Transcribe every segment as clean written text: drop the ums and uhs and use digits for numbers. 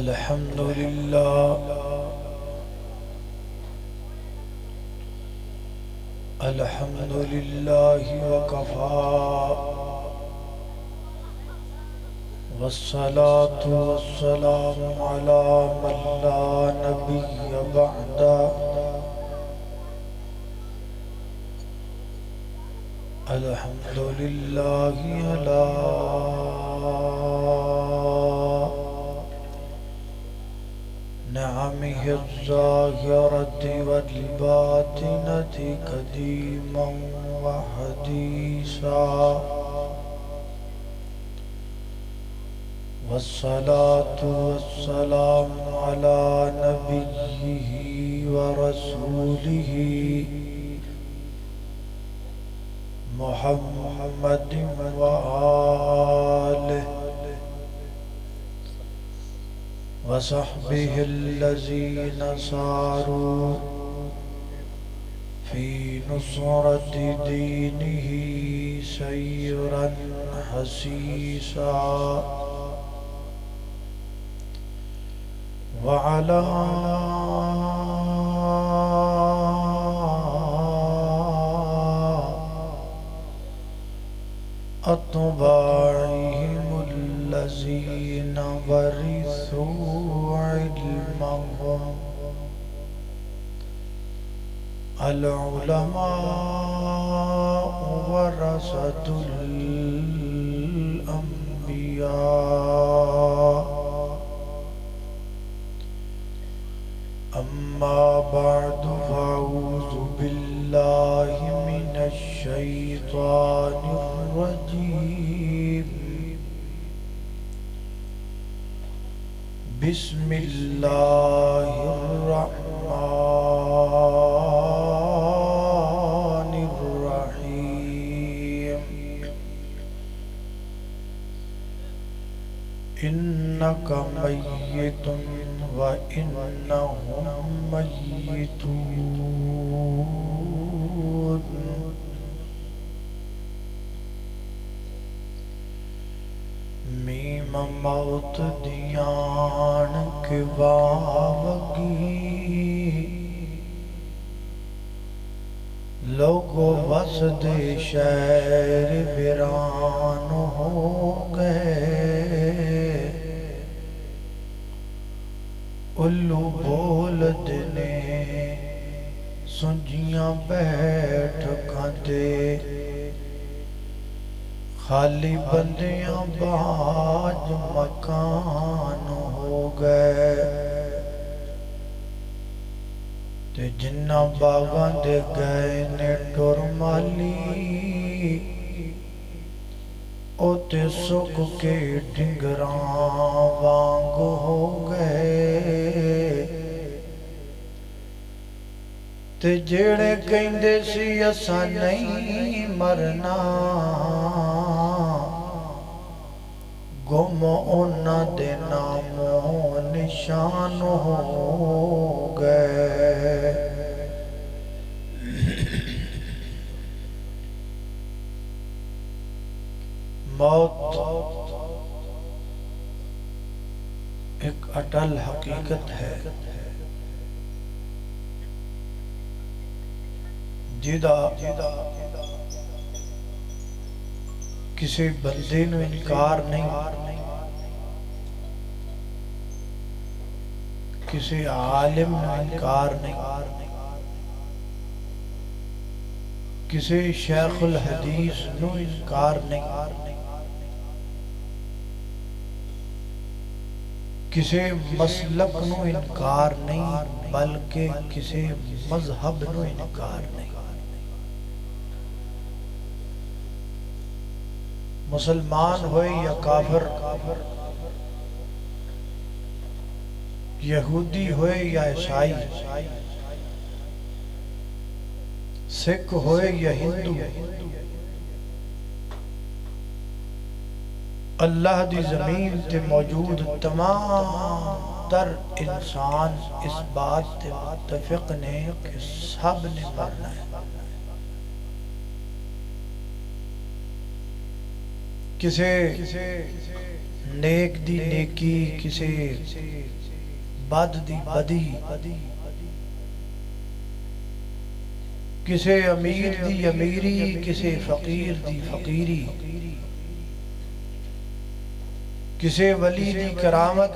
الحمد لله الحمد لله وكفى والصلاة والسلام على من لا نبي بعده الحمد لله على نعمه الظاهرة والباطنة قديما وحديثا والصلاة والسلام على نبيه ورسوله محمد وآله وصحبه الذين ساروا في نصرة دينه سيرا حسيسا وعلى أتباعهم الذين ورثوا علمهم العلماء ورثة الأنبياء أما بعد فأعوذ بالله من الشيطان الرجيم بسم الله الرحمن الرحيم إنك ميت وإنهم ميتون میم موت دیان کے باوگی لوگو وسد شہر ویران ہو گئے الو بول دنے سنجیاں بیٹھ کھاندے خالی بندیاں باج مکان ہو گئے تے جنہ باغاں دے گئے نے ٹر مالی او تے سک کے ڈنگراں وانگ ہو گئے تے جیڑے کہندے سی اساں نہیں مرنا گم انہاں دے ناموں نشان ہو گئے موت ایک اٹل حقیقت ہے جیدہ کسی بندے نو انکار نہیں کسی عالم نو انکار نہیں کسی شیخ الحدیث نو انکار نہیں کسی مسلک نو انکار نہیں بلکہ کسی مذہب نو انکار نہیں مسلمان ہوئے یا کافر یہودی ہوئے یا عیسائی سکھ ہوئے یا ہندو اللہ دی زمین تے موجود تمام تر انسان اس بات تے متفق نے کہ سب نے مرنا ہے کسے نیک دی نیکی کسے بد دی بدی، کسے امیر دی امیری کسے فقیر دی فقیری، کسے ولی دی کرامت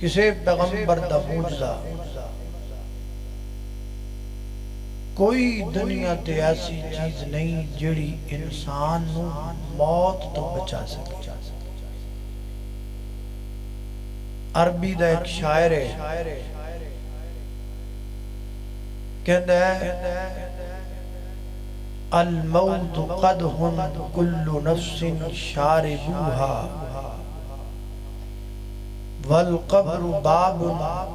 کسے پیغمبر دا معجزہ۔ کوئی دنیا تے ایسی چیز نہیں جڑی انسان نو موت تو بچا سکے۔ عربی دا ایک شاعر ہے کہندہ ہے الموت قدح کل نفس شاربوها والقبر باب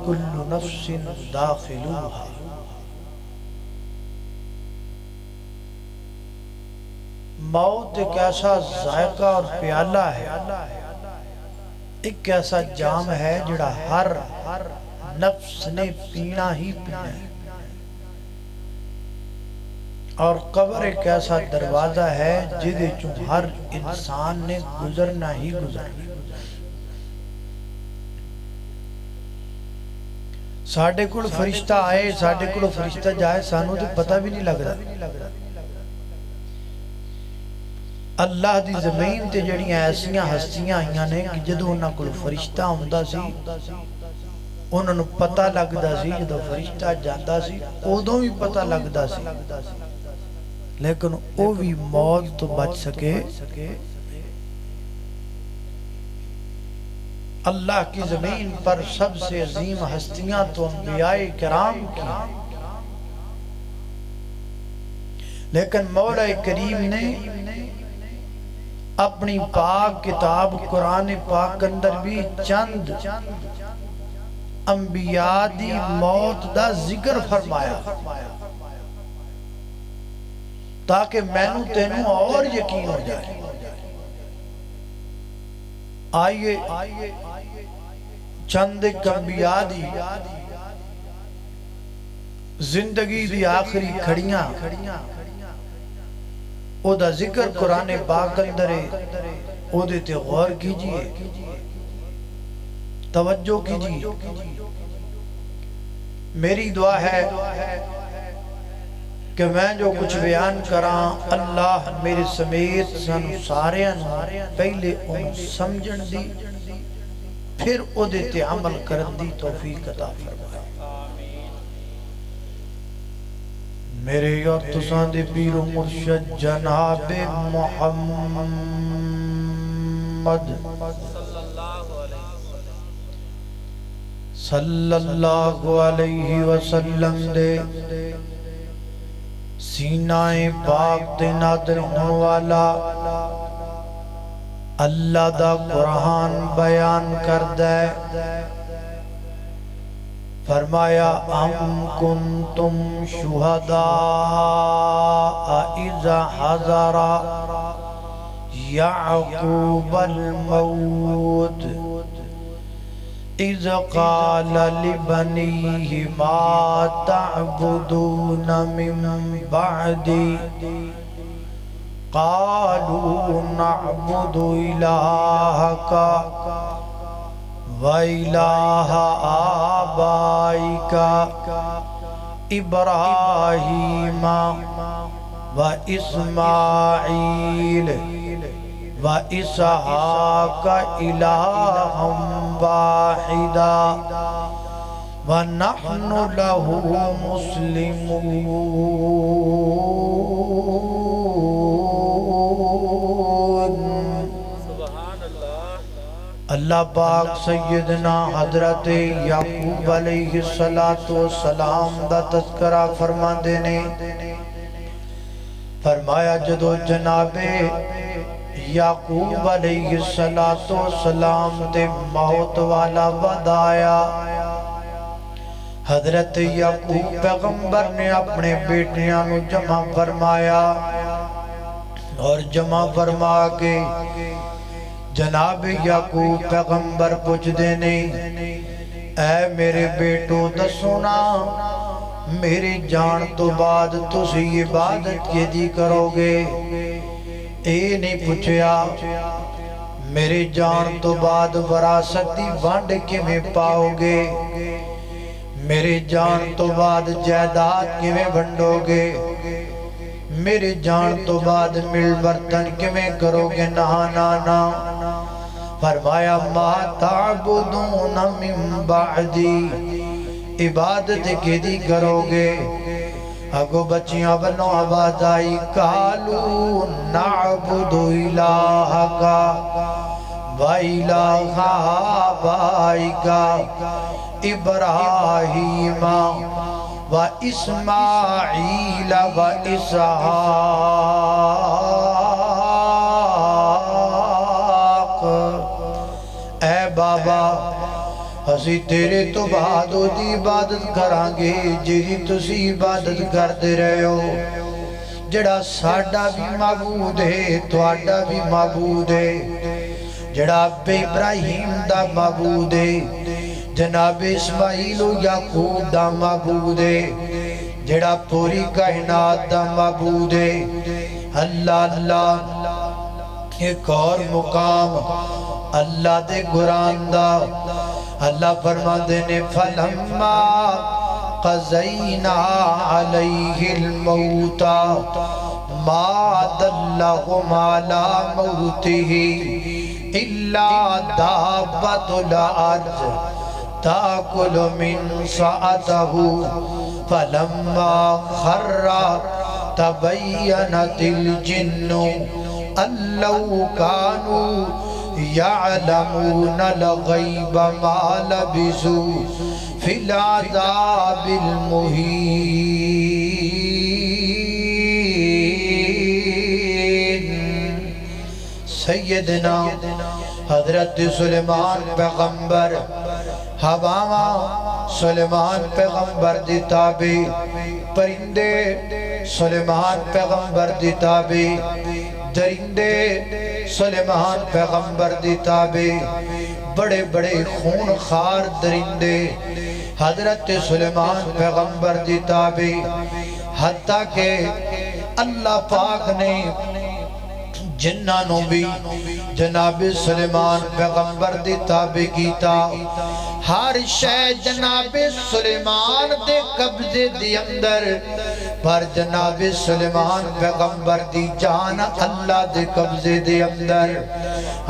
کل نفس داخلوها۔ موت ایک ایسا ذائقہ اور پیالہ ہے، ایک ایسا جام ہے جڑا ہر نفس نے پینا ہی پینا ہے، اور قبر ایک ایسا دروازہ ہے جدے چوں ہر انسان نے گزرنا ہی گزرنا۔ ساڑھے کل فرشتہ آئے ساڑھے کل فرشتہ جائے سانوں تو پتہ بھی نہیں لگ رہا۔ اللہ دی زمین تے جڑیاں ایسیاں ہستیاں آئیاں نے کہ جدو انہاں کو فرشتہ ہوندہ سی انہوں نے پتہ لگدا سی، جدو فرشتہ جاندہ سی اودوں بھی پتہ لگدا سی، لیکن او بھی موت تو بچ سکے۔ اللہ کی زمین پر سب سے عظیم ہستیاں تو انبیاء کرام کی، لیکن مولا کریم نے اپنی پاک کتاب قرآن پاک اندر بھی چند انبیاء دی موت دا ذکر فرمایا تاکہ مینوں تینوں اور یقین ہو جائے۔ آئیے چند انبیاء دی زندگی دی آخری کھڑیاں او دا ذکر قرآن پاک اندر او دیتے غور کیجئے، توجہ کیجئے۔ میری دعا ہے کہ میں جو کچھ بیان کران اللہ میرے سمیت سن سارے پہلے ان سمجھن دی پھر او دیتے عمل کرن دی توفیق عطا فرمائے۔ میرے اور تساں دے پیر و مرشد جناب محمد صلی اللہ علیہ وسلم دے سینہ پاک دے نادر ہونے والا اللہ دا قرآن بیان کر دے۔ فرمایا ام کنتم شہداء اذا حضر یعقوب الموت اذ قال لبنیہ ما تعبدون من بعدی قالوا نعبد الہک وَإِلَٰهَ آبَائِكَ إِبْرَاهِيمَ وَإِسْمَاعِيلَ وَإِسْحَاقَ إِلَٰهًا وَاحِدًا وَنَحْنُ لَهُ مُسْلِمُونَ۔ اللہ پاک سیدنا حضرت یعقوب علیہ السلام دا تذکرہ فرما دینے فرمایا جدو جناب یعقوب علیہ السلام تے موت والا وعد آیا، حضرت یعقوب پیغمبر نے اپنے بیٹیاں نو جمع فرمایا اور جمع فرما کے جناب یعقوب پیغمبر پوچھ دینے اے میرے بیٹو دسونا میری جان تو بعد تسی عبادت کی دی کرو گے؟ اے نہیں پوچھیا میرے جان تو بعد وراثت دی ونڈ کیویں پاؤ گے؟ میرے جان تو بعد جائیداد کیویں ونڈو گے؟ میرے جان تو بعد مل برتن کیویں کرو گے؟ نا فرمایا ما تعبدون من بعدی، عبادت کی دی کرو گے؟ اگو بچیاں بنو آواز آئی قالوا نعبد الہک و الہ آبائک ابراہیم و اسماعیل و اسحاق۔ اے بابا اسی تیرے تو بعد دی عبادت کرانگے جیدی تسی عبادت کردے رہے ہو، جڑا ساڈا بھی معبود ہے تواڈا بھی معبود ہے، جڑا بے ابراہیم دا معبود ہے، جناب اسماعیل و یعقوب دا معبود ہے، جڑا پوری کائنات دا معبود ہے۔ اللہ اللہ ایک اور مقام اللہ دے قرآن دا اللہ فرماتے نے فلما قضینا علیہ الموت ما دلہم علی موتہ الا دابۃ الارض تاکل من سأتہ فلما خر تبینت الجن ان لو کانوا یعلمون الغیب ما لبثوا فی العذاب المہین۔ سیدنا حضرت سلیمان پیغمبر ہواواں سلیمان پیغمبر دی تابع، پرندے سلیمان پیغمبر دی تابع، درندے سلیمان پیغمبر دی تابع، بڑے بڑے خونخوار درندے حضرت سلیمان پیغمبر دی تابع، حتیٰ کہ اللہ پاک نے جنانوں بھی جناب سلیمان پیغمبر دی تابع کیتا، ہر شے جناب سلیمان دے قبضے دی اندر، پر جناب سلیمان پیغمبر دی جان اللہ دے قبضے دے اندر۔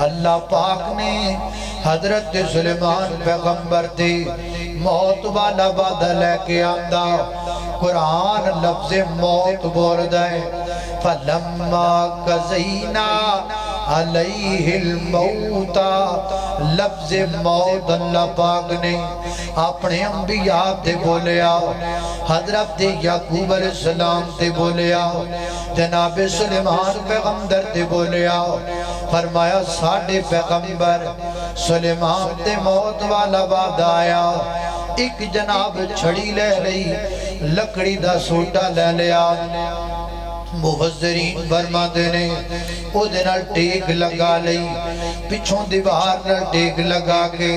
اللہ پاک نے حضرت سلیمان پیغمبر دی موت والا وعدہ لے کے آندا، قرآن لفظ موت بول دے فلما قضینا علیہ الموت، لفظ موت اللہ پاک نے اپنے انبیاء تے بولیا، حضرت یعقوب علیہ السلام تے بولیا، جناب سلیمان پیغمبر تے بولیا، فرمایا ساڑھے پیغمبر سلیمان تے موت والا وعدہ آیا، ایک جناب چھڑی لے لئی، لکڑی دا سوٹا لے لیا، مفسرین فرماتے نے او دنال ٹیک لگا لئی، پچھوں دیوار نال ٹیک لگا کے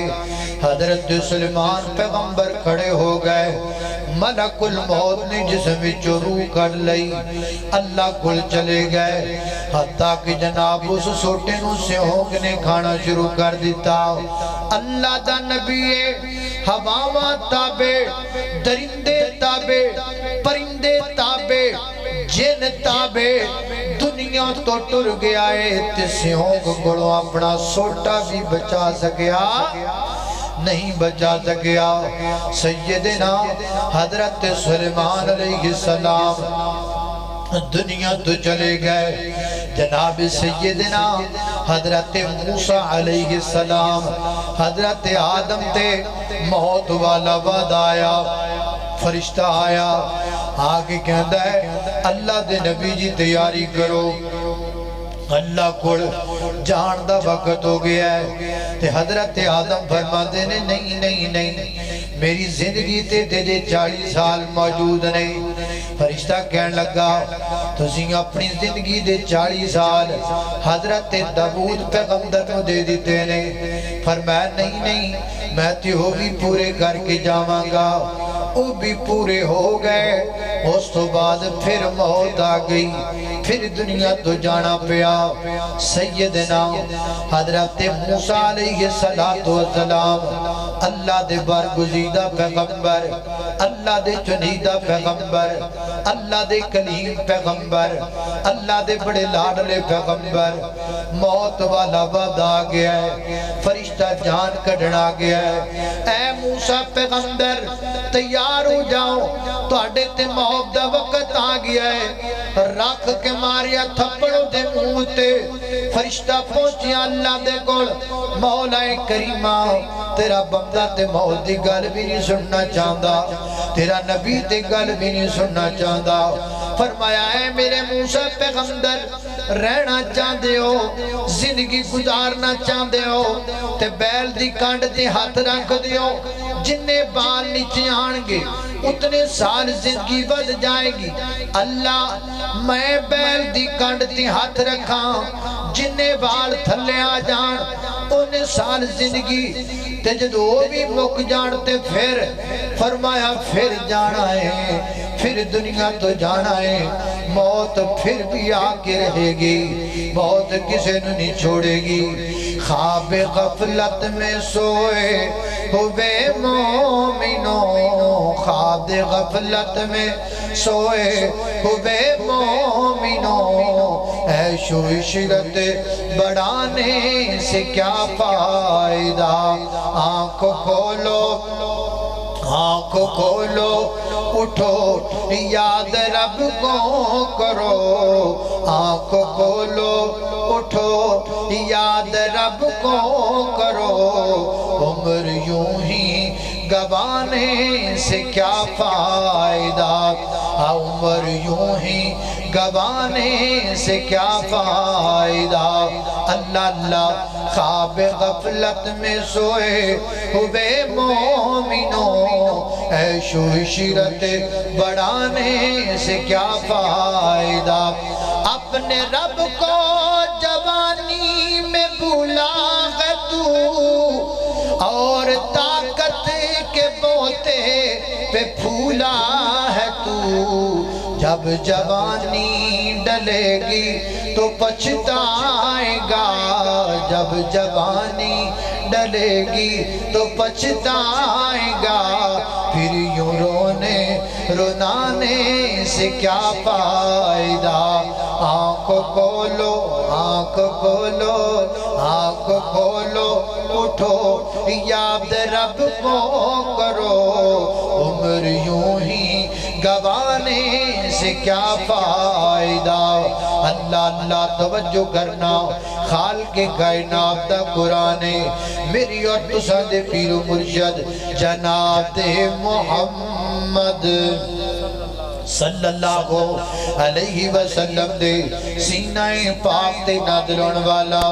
حضرت سلیمان پیغمبر کھڑے ہو گئے، ملک الموت نے جسم وچوں روح کر لئی، اللہ کل چلے گئے، حتیٰ کہ جناب اس سوٹے نو سیہونگ نے کھانا شروع کر دیتا۔ اللہ دا نبی ہواواں تابع، درندے تابع، پرندے تابع، جن تابع، دنیا تو ٹر گیا ہے، تے سیہونگ گڑوں اپنا سوٹا بھی بچا سکیا نہیں بچا سکیا۔ سیدنا حضرت سلیمان علیہ السلام دنیا تو چلے گئے، جناب سیدنا حضرت موسیٰ علیہ السلام، حضرت آدم تے موت والا وعدہ آیا، فرشتہ آیا، آگے کہندہ ہے اللہ دے نبی جی تیاری کرو، اللہ کو جان دا وقت ہو گیا ہے، تے حضرت آدم فرما دینے نہیں نہیں نہیں، میری زندگی تے تیجے 40 سال موجود نہیں۔ فرشتہ کہنے لگا تسی اپنی زندگی دے 40 سال حضرت داؤد پیغمبر کو دے دیتے نے، فرمایا نہیں نہیں میں تے ہو بھی پورے کر کے جاواں گا، وہ بھی پورے ہو گئے۔ اس تو بعد پھر موت آ گئی، پھر دنیا تو جانا پیا سیدنا حضرت موسیٰ علیہ السلام اللہ دے برگزیدہ پیغمبر اللہ دے چنیدہ پیغمبر اللہ دے کلیم پیغمبر اللہ دے بڑے لاڈلے پیغمبر موت والا وعدہ آ گیا ہے فرشتہ جان کڈنا گیا ہے اے موسیٰ پیغمبر تیار ہو جاؤ تو اڈے تے موت دا وقت آ گیا ہے رکھ کے ماریا تھپڑوں دے موتے فرشتہ پہنچیا اللہ دے کول مولا کریمہ تیرا بندہ تے موت دی گل بھی نہیں سننا چاہتا تیرا نبی تے گل بھی نہیں سننا چاہتا فرمایا ہے میرے موسیٰ پیغمبر رہنا چاہتے ہو زندگی گزارنا چاہتے ہو تے بیل دی کانڈ تے ہاتھ رکھ دیو جننے بال نیچے آنگے اتنے سال زندگی بد جائے گی اللہ میں بیل دی کانڈ تے ہاتھ رکھا جننے بال تھلے آ جان انہیں سال زندگی تے جدو بھی مک جانتے پھر فرمایا پھر جانا ہے پھر دنیا تو جانا ہے موت پھر بھی آکے رہے گی موت کسے نہیں چھوڑے گی خواب غفلت میں سوئے ہوئے مومنوں خواب غفلت میں سوئے ہوئے مومنوں عیش و عشرت بڑھانے سے کیا فائدہ آنکھ کھولو آنکھ کھولو اٹھو یاد رب کو کرو آنکھ کھولو اٹھو یاد رب کو کرو عمر یوں ہی گوانے سے کیا فائدہ عمر یوں ہی گوانے سے کیا فائدہ اللہ اللہ خواب غفلت میں سوئے ہوئے مومنوں عیش و عشرت بڑھانے سے کیا فائدہ اپنے رب کو جوانی میں بھولا ہے تو اور طاقت کے بوتے پہ پھولا ہے تو جب جوانی ڈلے گی تو پچھتائے گا جب جوانی ڈلے گی تو پچھتائے گا پھر یوں رونے رونانے سے کیا فائدہ آنکھ کھولو آنکھ کھولو آنکھ کھولو اٹھو یاد رب کو کرو عمر یوں ہی گوانے سے کیا فائدہ اللہ اللہ توجہ کرنا خالق کائنات دا قرآن میری اور تساں دے پیر و مرشد جناب محمد صلی اللہ علیہ وسلم دے سینہ پاک تے نادرون والا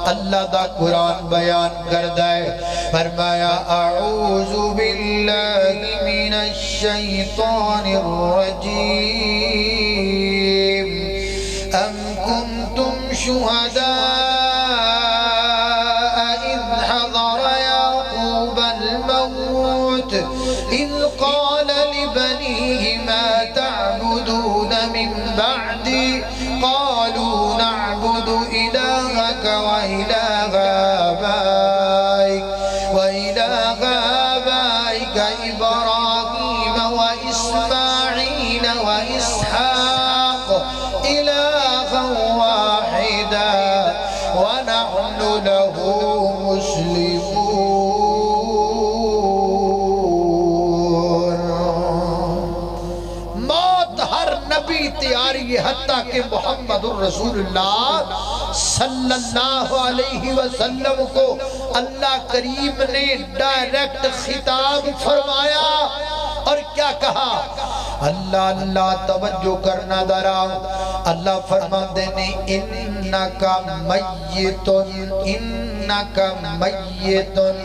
اللہ دا قرآن بیان کردہ ہے فرمایا اعوذ باللہ من الشیطان الرجیم ام کنتم شہداء اذ حضر یعقوب الموت اذ قال لبنیہ ما تعبدون من بعدی قالوا نعبد إلهك وإله آبائك إبراهيم وإسماعيل وإسحاق إلها واحدا ونحن له مسلمون موت ہر نبی تیاری حتیٰ کہ محمد الرسول اللہ صلی اللہ علیہ وسلم کو اللہ کریم نے ڈائریکٹ خطاب فرمایا اور کیا کہا اللہ اللہ توجہ کرنا ذرا اللہ فرماتے نے انکا میتن انکا میتن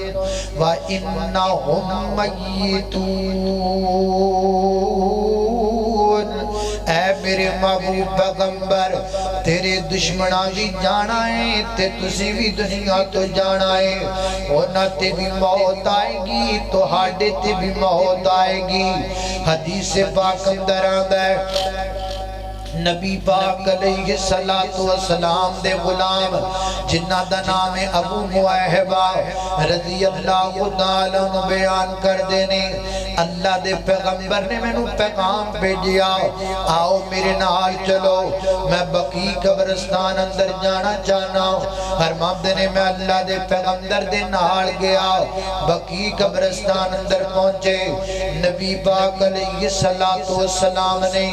و انہم میتون اے میرے محبوب پیغمبر تیرے دشمناں بھی جانا ہے تے تسی بھی دنیا تو جانا ہے اونا تے بھی موت آئے گی تو ہاڑے تے بھی موت آئے گی حدیث پاک اندر آدھا ہے نبی پاک علیہ السلام دے غلام جنہ دا نام ابو معاہبہ رضی اللہ تعالی عنہ بیان کر دینے اللہ دے پیغمبر نے میں پیغام بھیجیا آؤ میرے نال چلو میں بقیع قبرستان اندر جانا چاہنا ہر مابد نے میں اللہ دے پیغمبر دے نال گیا بقیع قبرستان اندر پہنچے نبی پاک علیہ السلام نے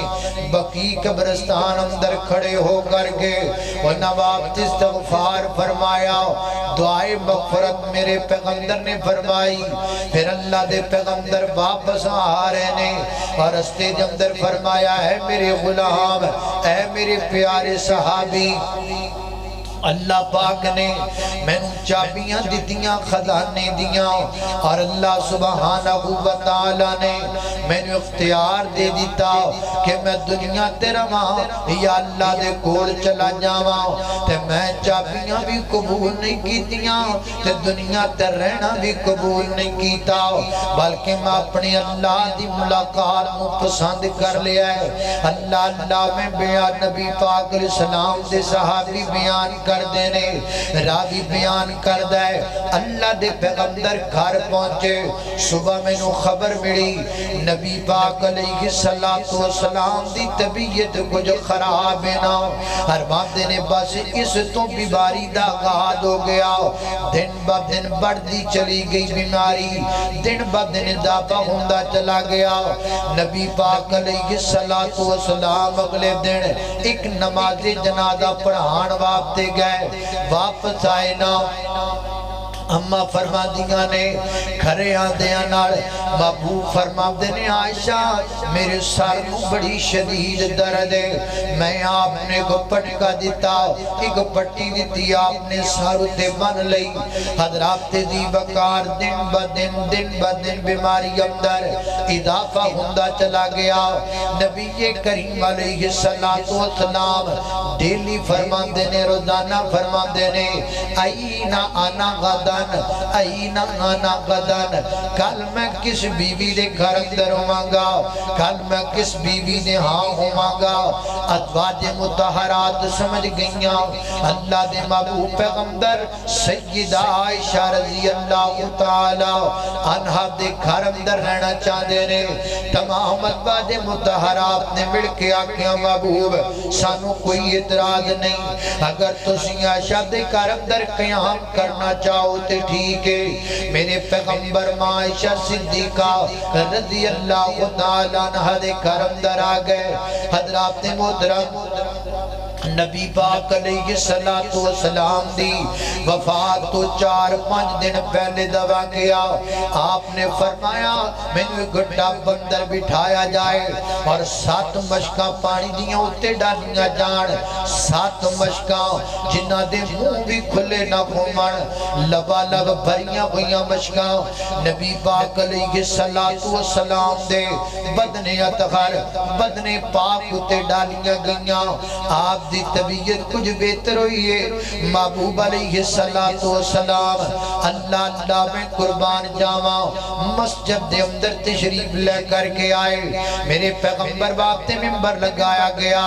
بقیع قبرستان اندر کھڑے ہو کر کے وہ نواب استغفار فرمایا دعائے مغفرت میرے پیغمبر نے فرمائی پھر اللہ دے پیغمبر واپس آ رہے نے اور رستے کے اندر فرمایا ہے میرے غلام اے میرے پیارے صحابی اللہ پاک نے میں نے چابیاں دیتیاں خزانے دیاں اور اللہ سبحانہ و تعالی نے میں نے اختیار دے دیتا کہ میں دنیا تیرا ماں یا اللہ دے کول چلا جاواں تے میں چابیاں بھی قبول نہیں کیتیاں تے دنیا تے رہنا بھی قبول نہیں کیتا بلکہ میں اپنی اللہ دی ملاقات مو پسند کر لیا ہے اللہ میں بیان نبی پاک علیہ السلام دے صحابی بیان کر دینے راوی بیان کر دے اللہ دے پیغمبر گھر پہنچے صبح میں نو خبر ملی نبی پاک علیہ السلام دی طبیعت کچھ خراب ہے نا ہر بات دینے بس اس تو بیماری دا غاد ہو گیا دن با دن بڑھتی چلی گئی بیماری دن با دن دابا ہوندہ چلا گیا نبی پاک علیہ السلام اگلے دن ایک نماز جنازہ پڑھان واپتے گئے واپس آئے نا اممہ فرما دیا نے کھرے آدھیاں نال محبوب فرما دینے عائشہ میرے سر میں بڑی شدید درد ہے میں آپ نے کو پٹکا دیتا ایک پٹی دیتی آپ نے ساروتے بن لئی حضرات دی بکار دن با دن بیماری اندر اضافہ ہوندہ چلا گیا نبی کریم علیہ السلام ڈیلی فرما دینے روزانہ فرما دینے اینا آنا غدا اینا آنا غدن کل میں کس بیوی دے گھر اندر ہومانگا کل میں کس بیوی دے ہاں ہومانگا ازواج مطہرات سمجھ گئیاں اللہ دے محبوب پیغمبر سیدہ عائشہ رضی اللہ تعالی عنہ دے گھر اندر رہنا چاہتے نے تمام ازواج مطہرات نے مل کے آکھیاں محبوب سانو کوئی اعتراض نہیں اگر تسی عائشہ دے گھر اندر قیام کرنا چاہو تے ٹھیک ہے میرے پیغمبر عائشہ صدیقہ رضی اللہ تعالیٰ عنہ دے کرم در آگئے حضرات محترم نبی پاک علیہ السلام دی وفات تو 4-5 دن پہلے دوا کیا آپ نے فرمایا میں نے گھٹا بندر بٹھایا جائے اور 7 مشکاں پانی دیاں اتے ڈالیاں جان 7 مشکاں جنہ دے منہ بھی کھلے نہ گھومن لبا لب بھریاں ہویاں مشکاں نبی پاک علیہ السلام دے بدن اطہر بدن پاک اتے ڈالیاں گئیاں آپ دی طبیعت کچھ بہتر ہوئی ہے محبوب علیہ السلام اللہ میں قربان جاواں مسجد دے اندر تشریف لے کر کے آئے میرے پیغمبر باپ تے ممبر لگایا گیا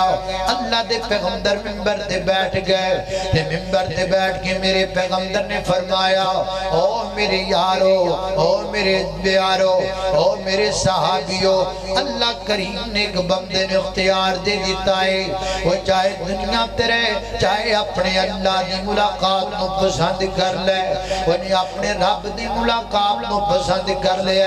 اللہ دے پیغمبر ممبر تے بیٹھ گئے تے ممبر تے بیٹھ کے میرے پیغمبر نے فرمایا او میرے یارو او میرے بیارو او میرے صحابیو اللہ کریم نے ایک بندے نے اختیار دے دیتا ہے وہ چاہے دنیا تیرے چاہے اپنے اللہ دی ملاقات نو پسند کر لے انہیں اپنے رب دی ملاقات نو پسند کر لے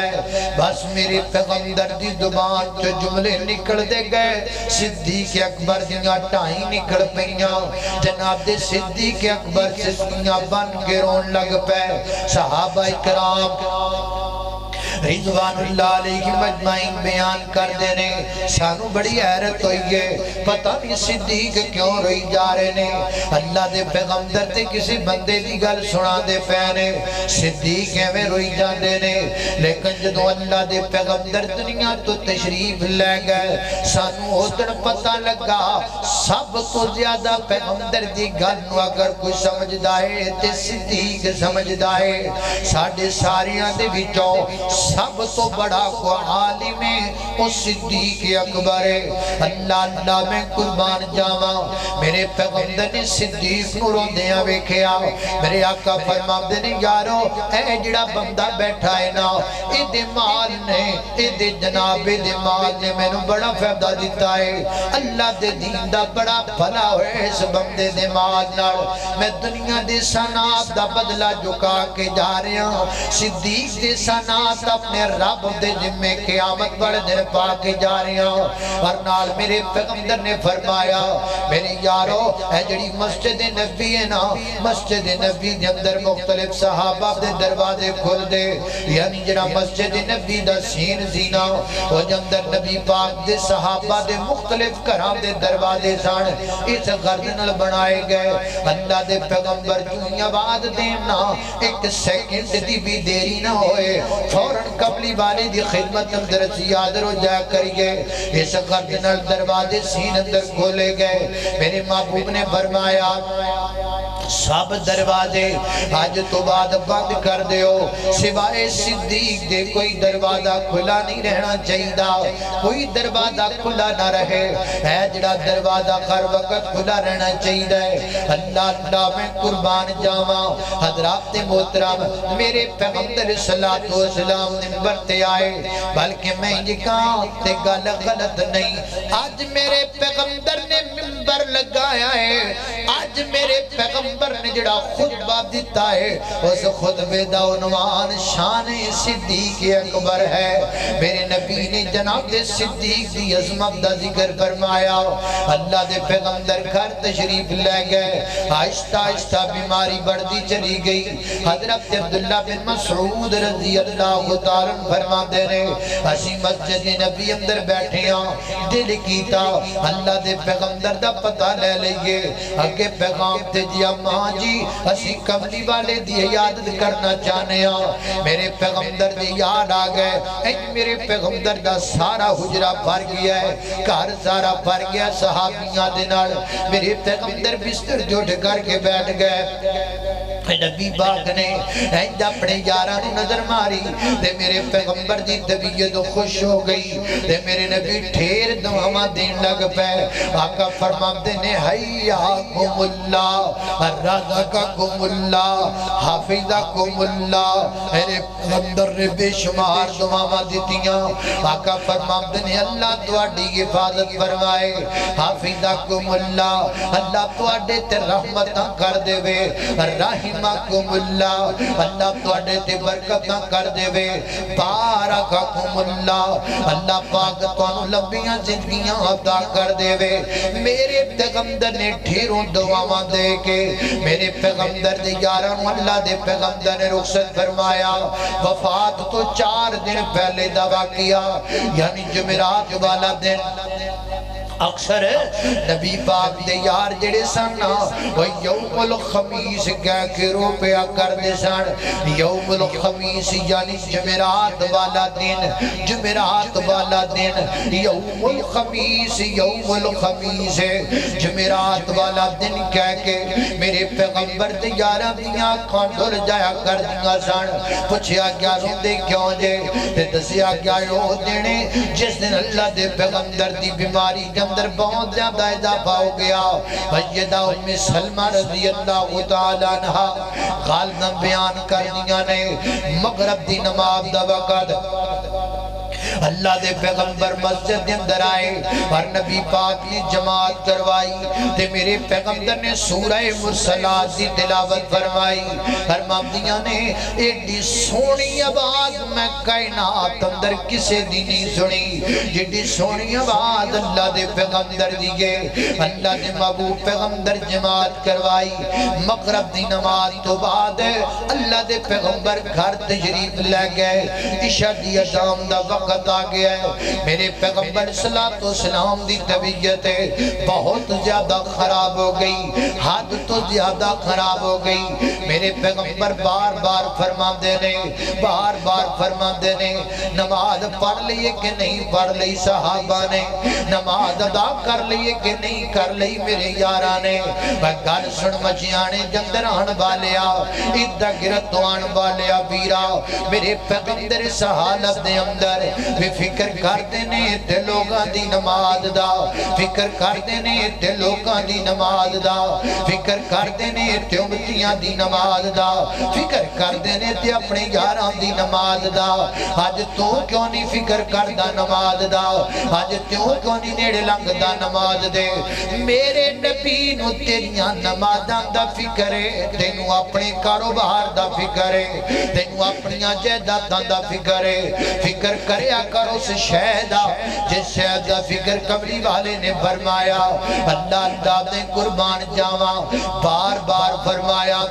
بس میرے پیغمبر دی زبان جو جملے نکل دے گئے صدیق اکبر دیاں ٹائیں نکل پئیاں جناب دے صدیق اکبر صدیقیاں بن کے رون لگ پہ صحابہ کرام رضوان اللہ علیہ مجمعین بیان کر دینے سانو بڑی حیرت ہوئی ہے پتہ نہیں صدیق کیوں روئی جا رہے نے اللہ دے پیغمبر تے کسی بندے دی گل سنا دے پینے صدیق میں روئی جان دینے لیکن جدو اللہ دے پیغمبر دنیا تو تشریف لے گئے سانو ہوتن پتہ لگا سب کو زیادہ پیغمبر دی گل نو اگر کوئی سمجھ دائے تے صدیق سمجھ دائے ساڑھے ساریاں دے وچوں سب تو بڑا کو عالم او صدیق اکبر ہے۔ اللہ اللہ میں قربان جاوا، میرے پیغمبر نے صدیق نو روندیاں ویکھیا، میرے آقا فرماندے نے یارو اے جڑا بندہ بیٹھا ہے نا، اے دے مال نے، اے دے جناب دے مال نے مینوں بڑا فائدہ دیتا ہے، اللہ دے دین دا بڑا بھلا ہوئے اس بندے دے مال نال، میں دنیا دے سنات دا بدلہ جھکا کے جا رہا ہوں، صدیق دے سنات اپنے رب دے ذمے قیامت بڑے دن پا کے جا رہا ہوں۔ اور نال میرے پیغمبر نے فرمایا میرے یارو اے جڑی مسجد نبی ہے نا، مسجد نبی دے اندر مختلف صحابہ دے دروازے کھل دے، یعنی جڑا مسجد نبی دا سین زینا وہ اندر نبی پاک دے صحابہ دے مختلف گھراں دے دروازے سن، اس غرض نال بنائے گئے۔ اللہ دے پیغمبر جوئی آواز دینا ایک سیکنڈ دی بھی دیری نہ ہوئے، فوراً قبلی والے دی خدمت اندر زیادہ ہو جا کریے، اس غرض نال دروازے سین اندر کھولے گئے۔ میرے محبوب نے فرمایا سب دروازے آج تو بعد بند کر دیو، سوائے صدیق دے کوئی دروازہ کھلا نہیں رہنا چاہیے، کوئی دروازہ کھلا نہ رہے، اے جڑا دروازہ ہر وقت کھلا رہنا چاہیے۔ اللہ اللہ میں قربان جاواں، حضرات محترم میرے پیغمبر صلی اللہ علیہ وسلم منبر تے آئے، بلکہ میں یہ کہاں تے گل غلط نہیں، آج میرے پیغمبر نے منبر لگایا ہے، آج میرے پیغمبر نے جڑا خطبہ دیتا ہے اس خطبے دا عنوان شان صدیق اکبر ہے۔ میرے نبی نے جناب صدیق دی عظمت دا ذکر فرمایا، اللہ دے پیغمبر گھر تشریف لے گئے، آہستہ آہستہ بیماری بڑھتی چلی گئی، حضرت عبداللہ بن مسعود رضی اللہ تعالیٰ فرما دے رہے اسی مسجد نبی اندر بیٹھے ہیں، دل کیتا اللہ دے پیغمبر دا پتہ لے لئیے، اگے پیغام تے جی ماں جی اسی کملی والے دی عیادت کرنا چاہنے ہیں، میرے پیغمبر دی یاد آگئے، اے میرے پیغمبر دا سارا حجرہ بھر گیا ہے، گھر سارا بھر گیا صحابیاں دینار، میرے پیغمبر بستر جھوٹ کر کے بیٹھ گئے، نبی باغ نے اپنے یارانو نظر ماری تے میرے پیغمبر دی طبیعت خوش ہو گئی تے میرے نبی ٹھیر دعاواں دین لگ پے، آقا فرماتے نے حیاکم اللہ رزقکم اللہ حافظکم اللہ، میرے پیغمبر نے بے شمار دعاواں دیتیاں، آقا فرماتے نے اللہ تواڈی حفاظت فرمائے، حافظکم اللہ اللہ تواڈے تے رحمتاں کر دے وے، رحمکم اللہ اللہ تواڈے تے برکتاں کر دے وے، بارککم اللہ اللہ پاک تانوں لمبیاں زندگیاں عطا کر دے وے۔ میرے پیغمبر نے ڈھیروں دعاواں دے کے میرے پیغمبر دے یارانوں اللہ دے پیغمبر نے رخصت فرمایا، وفات تو 4 دن پہلے دا واقعہ یعنی جمعرات والا دن، اکثر نبی پاک دے یار جڑے سن وہ یوم الخمیس کہہ کے روپیا کر دے سن، یوم الخمیس یعنی جمعرات والا دن، جمعرات والا دن یوم الخمیس، یوم الخمیس جمعرات والا دن کہہ کے میرے پیغمبر دے یاراں دیاں کھان ڈر جایا کر دیا سن، پوچھیا گیا روندے کیوں جے تے دسیا گیا وہ دینے جس دن اللہ دے پیغمبر دی بیماری اندر بہت زیادہ اضافہ ہو گیا، سیدہ ام سلمہ رضی اللہ تعالیٰ عنہ غالباً بیان کر دیا نے مغرب دی نماز دا وقت اللہ دے پیغمبر مسجد دے اندر آئے اور نبی پاک نے جماعت کروائی تے میرے پیغمبر نے سورہ مرسلات دی تلاوت فرمائی، فرماندیاں نے ایڈی سونی آواز میں کائنات اندر کسے دی نہیں سنی جیڈی سونی آواز اللہ دے پیغمبر دیئے، اللہ دے محبوب پیغمبر جماعت کروائی، مغرب دی نماز تو بعد اللہ دے پیغمبر گھر تشریف لے گئے، عشاء دی اذان دا وقت وقت آ گیا ہے میرے پیغمبر صلی اللہ علیہ وسلم دی طبیعت بہت زیادہ خراب ہو گئی حد تو زیادہ خراب ہو گئی میرے پیغمبر بار بار فرما دینے نماز پڑھ لیے کہ نہیں پڑھ لی صحابہ نے نماز ادا کر لیے کہ نہیں کر لی میرے یارانے گل سن مچیانے جندر آن والیا ادھا گرت آن والیا ویرا میرے پیغمبر سہالت دے اندر بھی فکر کر دینے تے لوگاں دی نماز دا فکر کر دینے تے لوگاں دی نماز دا فکر کر دینے تے امتیاں دی نماز دا فکر کر دینے تے اپنے یاران دی نماز دا آج تو کیوں نہیں فکر کردہ نماز دا آج تو کیوں نہیں نیڑے لنگ دا نماز دے میرے نبی نو تیریاں نمازان دا فکر ہے تینو اپنے کاروبار دا فکر ہے تینو اپنیاں جیداتان دا فکر ہے فکر کریا کرو سے شہدہ جس شہدہ فکر قبری والے نے فرمایا اللہ دے قربان جاواں بار بار فرمایا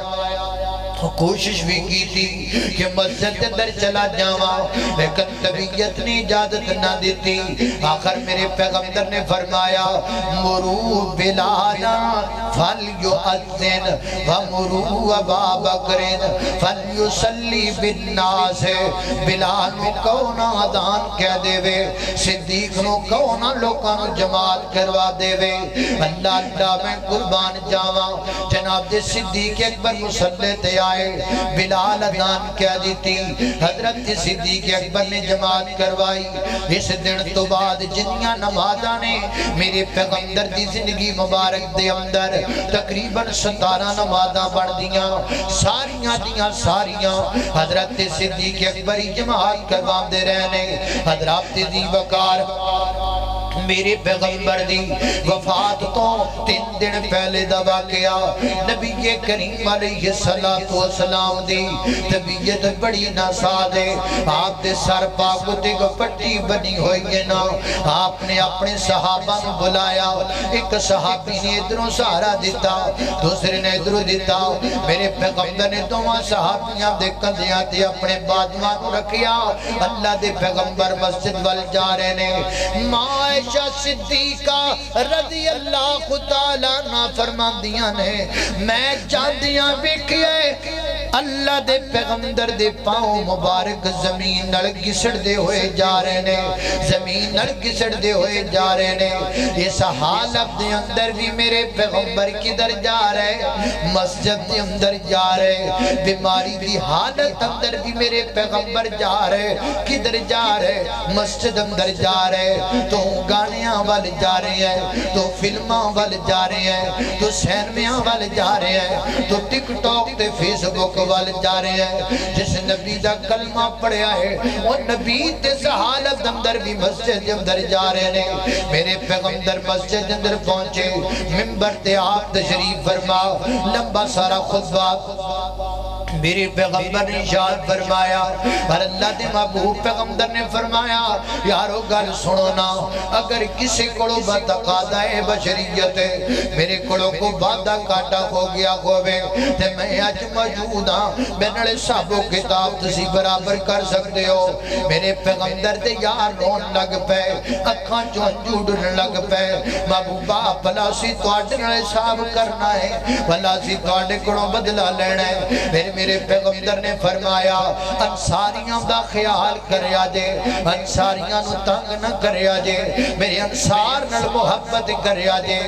کوشش بھی کی تھی کہ مسجد کے در چلا جاواں لیکن طبیعت نے اجازت نہ دیتی آخر میرے پیغمبر نے فرمایا مرو بلالا فلیؤذن ومرو ابا بکرن فلیصلی بالناس بلال نو کونا اذان کہہ دے وے صدیق نو کونا لوکاں نو جماعت کروا دے وے اللہ میں قربان جاواں جناب دے صدیق اکبر مصلی تے آئے بلال اذان کہہ دیتی حضرت صدیق اکبر نے جماعت کروائی اس دن تو بعد جنیاں نمازاں نے میرے پیغمبر دی زندگی مبارک دے اندر تقریباً 17 نمازاں بڑھ دیاں ساریاں حضرت صدیق اکبر جماعت کروا دے رہنے حضرت دی وقار میرے پیغمبر دی وفات تو 3 دن پہلے دا واقعہ نبی کریم علیہ السلام دی طبیعت بڑی ناساد ہے آپ دے سر پاک تے کو پٹی بنی ہوئی ہے نا آپ نے اپنے صحابہ نو بلایا ایک صحابی نے ادھروں سہارا دیتا دوسرے نے ادھروں دیتا میرے پیغمبر نے دوہاں صحابیاں دے کندیاں تے اپنے بادواں نو رکھیا اللہ دے پیغمبر مسجد وال جا رہے نے عائشہ صدیقہ رضی اللہ تعالیٰ عنہ فرمان دیاں نے میں جاندیاں ویکھیے اللہ دے پیغمبر دے پاؤں مبارک زمین نل گسڑ دے ہوئے جا رہے نے زمین نل گسڑ دے ہوئے جا رہے نے اس حالت دے اندر بھی میرے پیغمبر کدھر جا رہے مسجد دے اندر جا رہے بیماری دی حالت اندر بھی میرے پیغمبر جا رہے کدھر جا رہے مسجد اندر جا رہے تو گانیاں وال جا رہے ہیں تو فلماں وال جا رہے ہیں تو سینمیاں وال جا رہے ہیں تو ٹک ٹاک تے فیس بک وال جا رہے ہیں جس نبی دا کلمہ پڑھیا ہے وہ نبی تے حالت اندر بھی مسجد اندر جا رہے ہیں میرے پیغمبر مسجد اندر پہنچے منبر تے آپ تشریف فرما لمبا سارا خطبہ میرے پیغمبر نے ارشاد فرمایا اور اللہ دے محبوب پیغمبر نے فرمایا یارو گل سنو نا اگر کسی کڑو بتقاضا بشریت میرے کڑو کو وعدہ کاٹا ہو گیا ہوئے تے میں آج موجود ہاں میں نڑے صاحب و کتاب تسی برابر کر سکتے ہو میرے پیغمبر دے یار رون لگ پے اکھاں چون جوڑن لگ پے محبوبہ بھلا سی توڑ نڑے صاحب کرنا ہے بھلا سی توڑ کڑو بدلا لینا ہے میرے پیغمبر نے فرمایا انصاریاں دا خیال کریا جے انصاریاں نو تنگ نہ کریا جے میرے انصار نال محبت کریا جے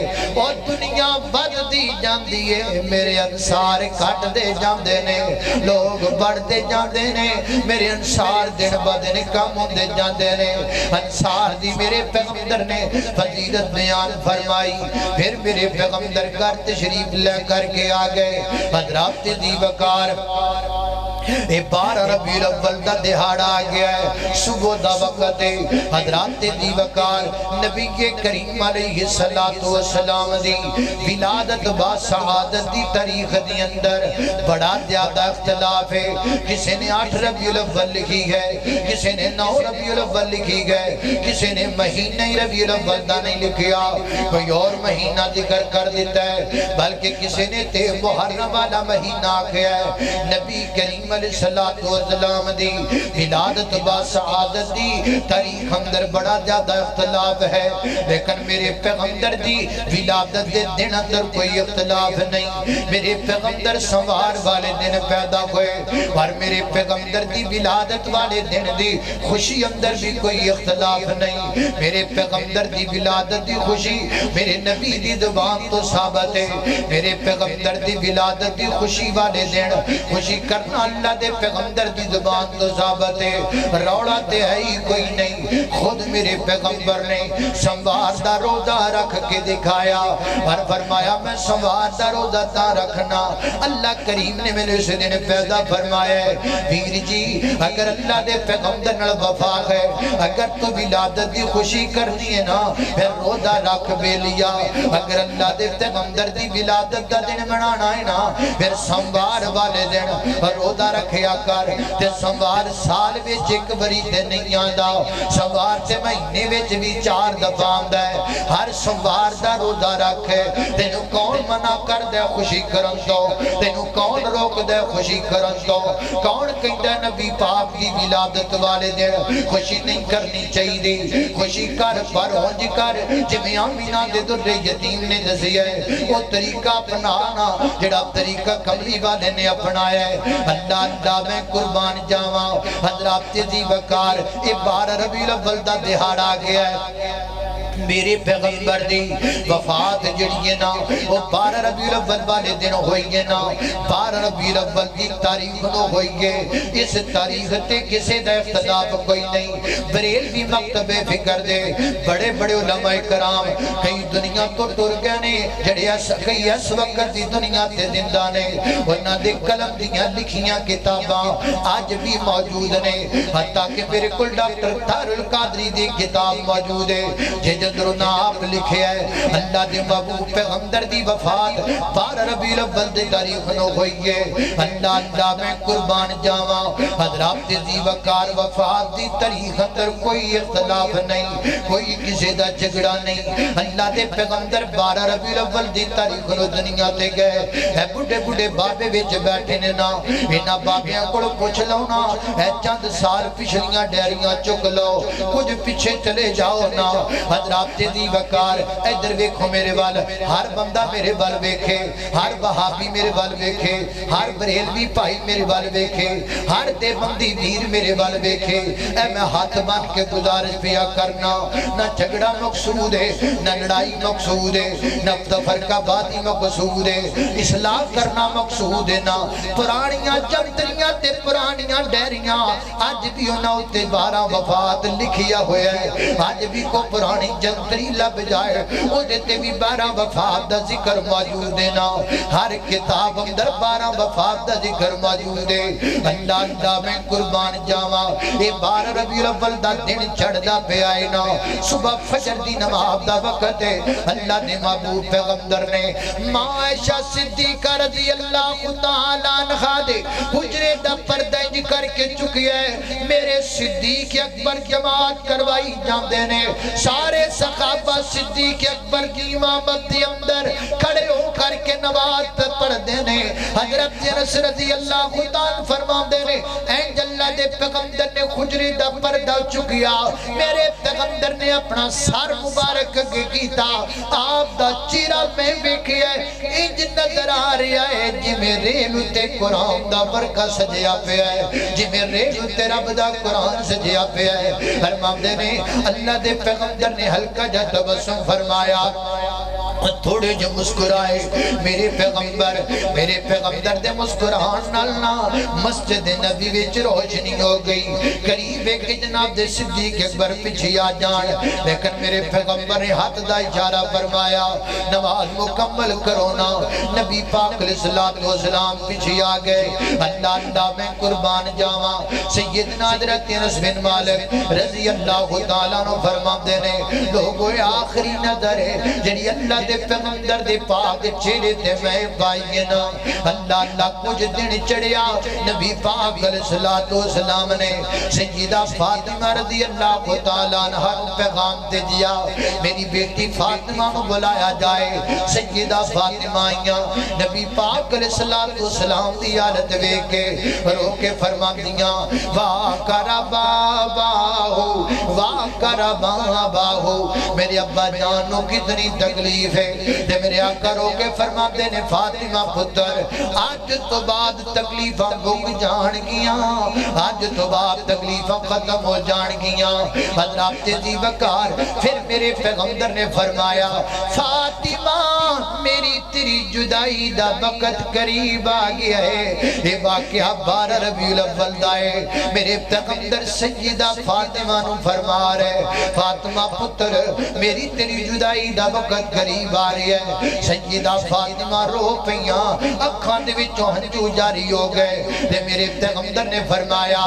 اور دنیا بڑھ دی جاندی ہے میرے انصار کٹ دے جاندے نے لوگ بڑھ دے جاندے نے میرے انصار دن بدن کم ہوندے جاندے نے انصار دی میرے پیغمبر نے فضیلت بیان فرمائی پھر میرے پیغمبر گھر تشریف لے کر کے آگئے حضرات دی وقار اے 12 ربیع الاول دا دہاڑا آ گیا ہے صبح دا وقت ہے حضرات دی وقار نبی کریم علیہ السلام دی ولادت با سعادت دی تاریخ دی اندر بڑا زیادہ اختلاف ہے کسی نے 8 ربیع الاول لکھی ہے کسی نے 9 ربیع الاول لکھی ہے کسی نے مہینہ ربیع الاول دا نہیں لکھیا کوئی اور مہینہ ذکر کر دیتا ہے بلکہ کسی نے تے محرم والا مہینہ آکھیا ہے نبی کریم علیہ السلام دی ولادت با سعادت دی تاریخ اندر بڑا زیادہ اختلاف ہے، لیکن میرے پیغمبر دی ولادت دے دن اندر کوئی اختلاف نہیں۔ میرے پیغمبر سوار والے دن پیدا ہوئے اور میرے پیغمبر دی ولادت والے دن دی خوشی اندر بھی کوئی اختلاف نہیں۔ میرے پیغمبر دی ولادت دی خوشی میرے نبی دی زبان تو ثابت ہے۔ میرے پیغمبر دی ولادت دی خوشی والے دن خوشی کرنا اللہ دے پیغمبر دی زبان تو ثابت ہے۔ روڑا تے ہے ہی کوئی نہیں، خود میرے پیغمبر نے سموار دا روزہ رکھ کے دکھایا اور فرمایا میں سموار دا روزہ تا رکھنا۔ اللہ کریم نے میں نے اس دن پیدا فرمایا ہے ویر جی اگر اللہ دے پیغمبر نال وفا ہے، اگر تو ولادت دی خوشی کرنی ہے نا پھر روزہ رکھ بے لیا۔ اگر اللہ دے پیغمبر دی ولادت دا دن منانا ہے نا پھر سموار والے دن روزہ رکھیا کر۔ تے سموار سال وچ ایک بری تے نہیں آندا، سموار تے مہینے وچ بھی 4 دفعہ آندا ہے۔ ہر سموار دا روزہ رکھے، تینو کون منع کر دے خوشی کرن تو، تینو کون روک دے خوشی کرن تو، کون کہندا نبی پاک دی ولادت والے دن خوشی نہیں کرنی چاہیے؟ خوشی کر پر ہونج کر جویں آمینہ دے در یتیم نے دسیا ہے وہ طریقہ اپنانا جڑا طریقہ کملی والے نے اپنایا ہے۔ اللہ اللہ میں قربان جاواں حضرات دی وقار 12 ربیع الاول دا دہاڑ آ گیا ہے۔ میرے پیغمبر دی وفات جڑی ہے نا وہ 12 ربیع الاول والے دن ہوئی ہے نا، 12 ربیع الاول دی تاریخ نو ہوئی ہے۔ اس تاریخ تے کسے دا اختلاف کوئی نہیں۔ بریلوی مکتب فکر دے بڑے بڑے علماء کرام کئی دنیا تو ٹر گئے نے، جڑے کئی اس وقت دی دنیا تے زندہ نے، انہاں دے قلم دیاں لکھیاں کتاباں آج بھی موجود نے۔ حتیٰ کہ میرے کل ڈاکٹر طاہر القادری دی کتاب موجود ہے جدر آپ لکھے ہے اللہ دے محبوب پیغمبر دی وفات 12 ربیع الاول دی تاریخ نو ہوئی ہے۔ اللہ اللہ میں قربان جاواں حضرات دی وقار وفات دی تاریخ اندر کوئی اختلاف نہیں، کوئی کسی دا جھگڑا نہیں۔ اللہ دے پیغمبر 12 ربیع الاول دی تاریخ نو دنیا تے گئے، اے بڑے بڑے بابے وچ بیٹھے نے نا، انہاں بابیاں کول پوچھ لو نا، اے چند سال پچھلیاں ڈیریاں چک لو، کچھ پیچھے چلے جاؤ نا۔ حضرات دی وقار ادھر ویکھو میرے وال، ہر بندہ میرے وال ویکھے، ہر وہابی میرے وال ویکھے، ہر بریلوی بھائی میرے وال ویکھے، ہر دیوبندی ویر میرے وال ویکھے۔ اے میں ہاتھ باندھ کے گزارش پیا کرنا، نہ جھگڑا مقصود ہے، نہ لڑائی مقصود ہے، نہ فرقہ بازی مقصود ہے، اصلاح کرنا مقصود ہے نا۔ پرانیاں جنتریاں تے پرانیاں ڈیریاں آج بھی انہاں اتے 12 وفات لکھیا ہویا ہے، آج بھی کو پرانی جنتری لب جائے وہ دیتے بھی 12 وفات دا ذکر موجود ہے نا۔ ہر کتاب اندر 12 وفات دا ذکر موجود ہے۔ اللہ اللہ میں قربان جاواں اے 12 ربیع الاول دا دن چڑھ دا پہ آئے نا، صبح فجر دی نماز دا وقت ہے۔ اللہ نے محبوب پیغمبر نے ماں عائشہ صدیقہ رضی اللہ تعالیٰ عنہا دے حجرے دا پردہ کر کے چکی ہے۔ میرے صدیق اکبر جماعت کروائی جاندے نے، سارے صحابہ صدیق اکبر کی امامت دی اندر کھڑے ہو کر کے نماز پڑھ دینے۔ حضرت انس رضی اللہ تعالیٰ فرما دینے اینج اللہ دے پیغمبر نے خجری دا پردہ چکیا، میرے پیغمبر نے اپنا سر مبارک کیتا، آپ دا چیرہ میں بیکھیا ہے، انج نظر آ رہا ہے جی میں ریلو تے قرآن دا برکہ سجیا پہ ہے، جی میں ریلو تے رب دا قرآن سجیا پہ ہے۔ فرما دینے اللہ دے پیغمبر نے ہلکا جا تبسم فرمایا، تھوڑے جو مسکرائے۔ میرے پیغمبر دے مسکران نالنا مسجد نبی وچ روشنی ہو گئی۔ قریب ایک جناب دے صدیق اکبر پیچھے آ جان، لیکن میرے پیغمبر نے ہاتھ دا اشارہ فرمایا نماز مکمل کرو نا۔ نبی پاک علیہ السلام پیچھے آ گئے۔ اللہ اللہ میں قربان جاواں سیدنا حضرت انس بن مالک رضی اللہ تعالیٰ عنہ فرما دینے لوگوں آخری نظر ہے جنہی اللہ دے پیغمبر دے پاک چہرے تے میں پائی نا اللہ اللہ کچھ دن چڑھیا نبی پاک علیہ السلام نے سیدہ فاطمہ رضی اللہ تعالیٰ عنہ پیغام دے دیا میری بیٹی فاطمہ کو بلایا جائے سیدہ فاطمہ آئیاں نبی پاک علیہ السلام دی حالت وے کے رو کے فرما دیاں واہ کرا بابا ہو واہ کرا بابا ہو میرے ابا جانوں کتنی تکلیف ہے تے میرے آقا رو کے فرما دینے فاطمہ پتر آج تو بعد تکلیفاں بھگ جان گیاں آج تو بعد تکلیفاں ختم ہو جان گیاں حضرات تیزی وقار پھر میرے پیغمبر نے فرمایا فاطمہ میری تیری جدائی دا وقت قریب آ گیا ہے یہ واقعہ 12 ربیع الاول دا ہے میرے پیغمبر سیدہ فاطمہ نو فرما رہے فاطمہ پتر میری تیری جدائی دا وقت قریب آ رہی ہے سیدہ فاطمہ رو پئیاں اکھاں دے وچوں ہنجو جاری ہو گئے تے میرے پیغمبر نے فرمایا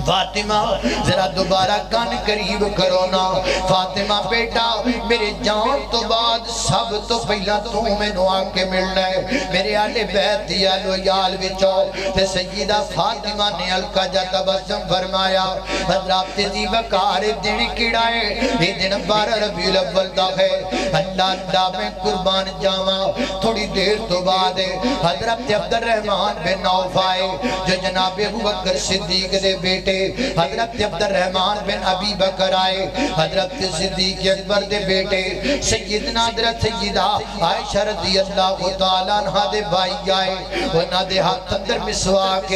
فاطمہ ذرا دوبارہ کان قریب کرو نا فاطمہ بیٹا میرے جان تو بعد سب تو پہلا تو میں نو آکے ملنا ہے میرے آلے بیت دیا لو یال وچو تے سیدہ فاطمہ نے ہلکا جا تبسم فرمایا حضرات تیزی وقار دن کڑائے یہ دن 12 ربیع الاول دا ہے اللہ اللہ میں قربان جاواں تھوڑی دیر تو بعد حضرت عبد الرحمن بن عوف آئے جو جناب ابو بکر صدیق دے بیٹے حضرت عبد الرحمن بن ابی بکر آئے حضرت صدیق اکبر دے بیٹے سیدنا حضرت سیدہ عائشہ رضی اللہ تعالیٰ عنہ دے بھائی آئے انہاں دے ہاتھ اندر مسواک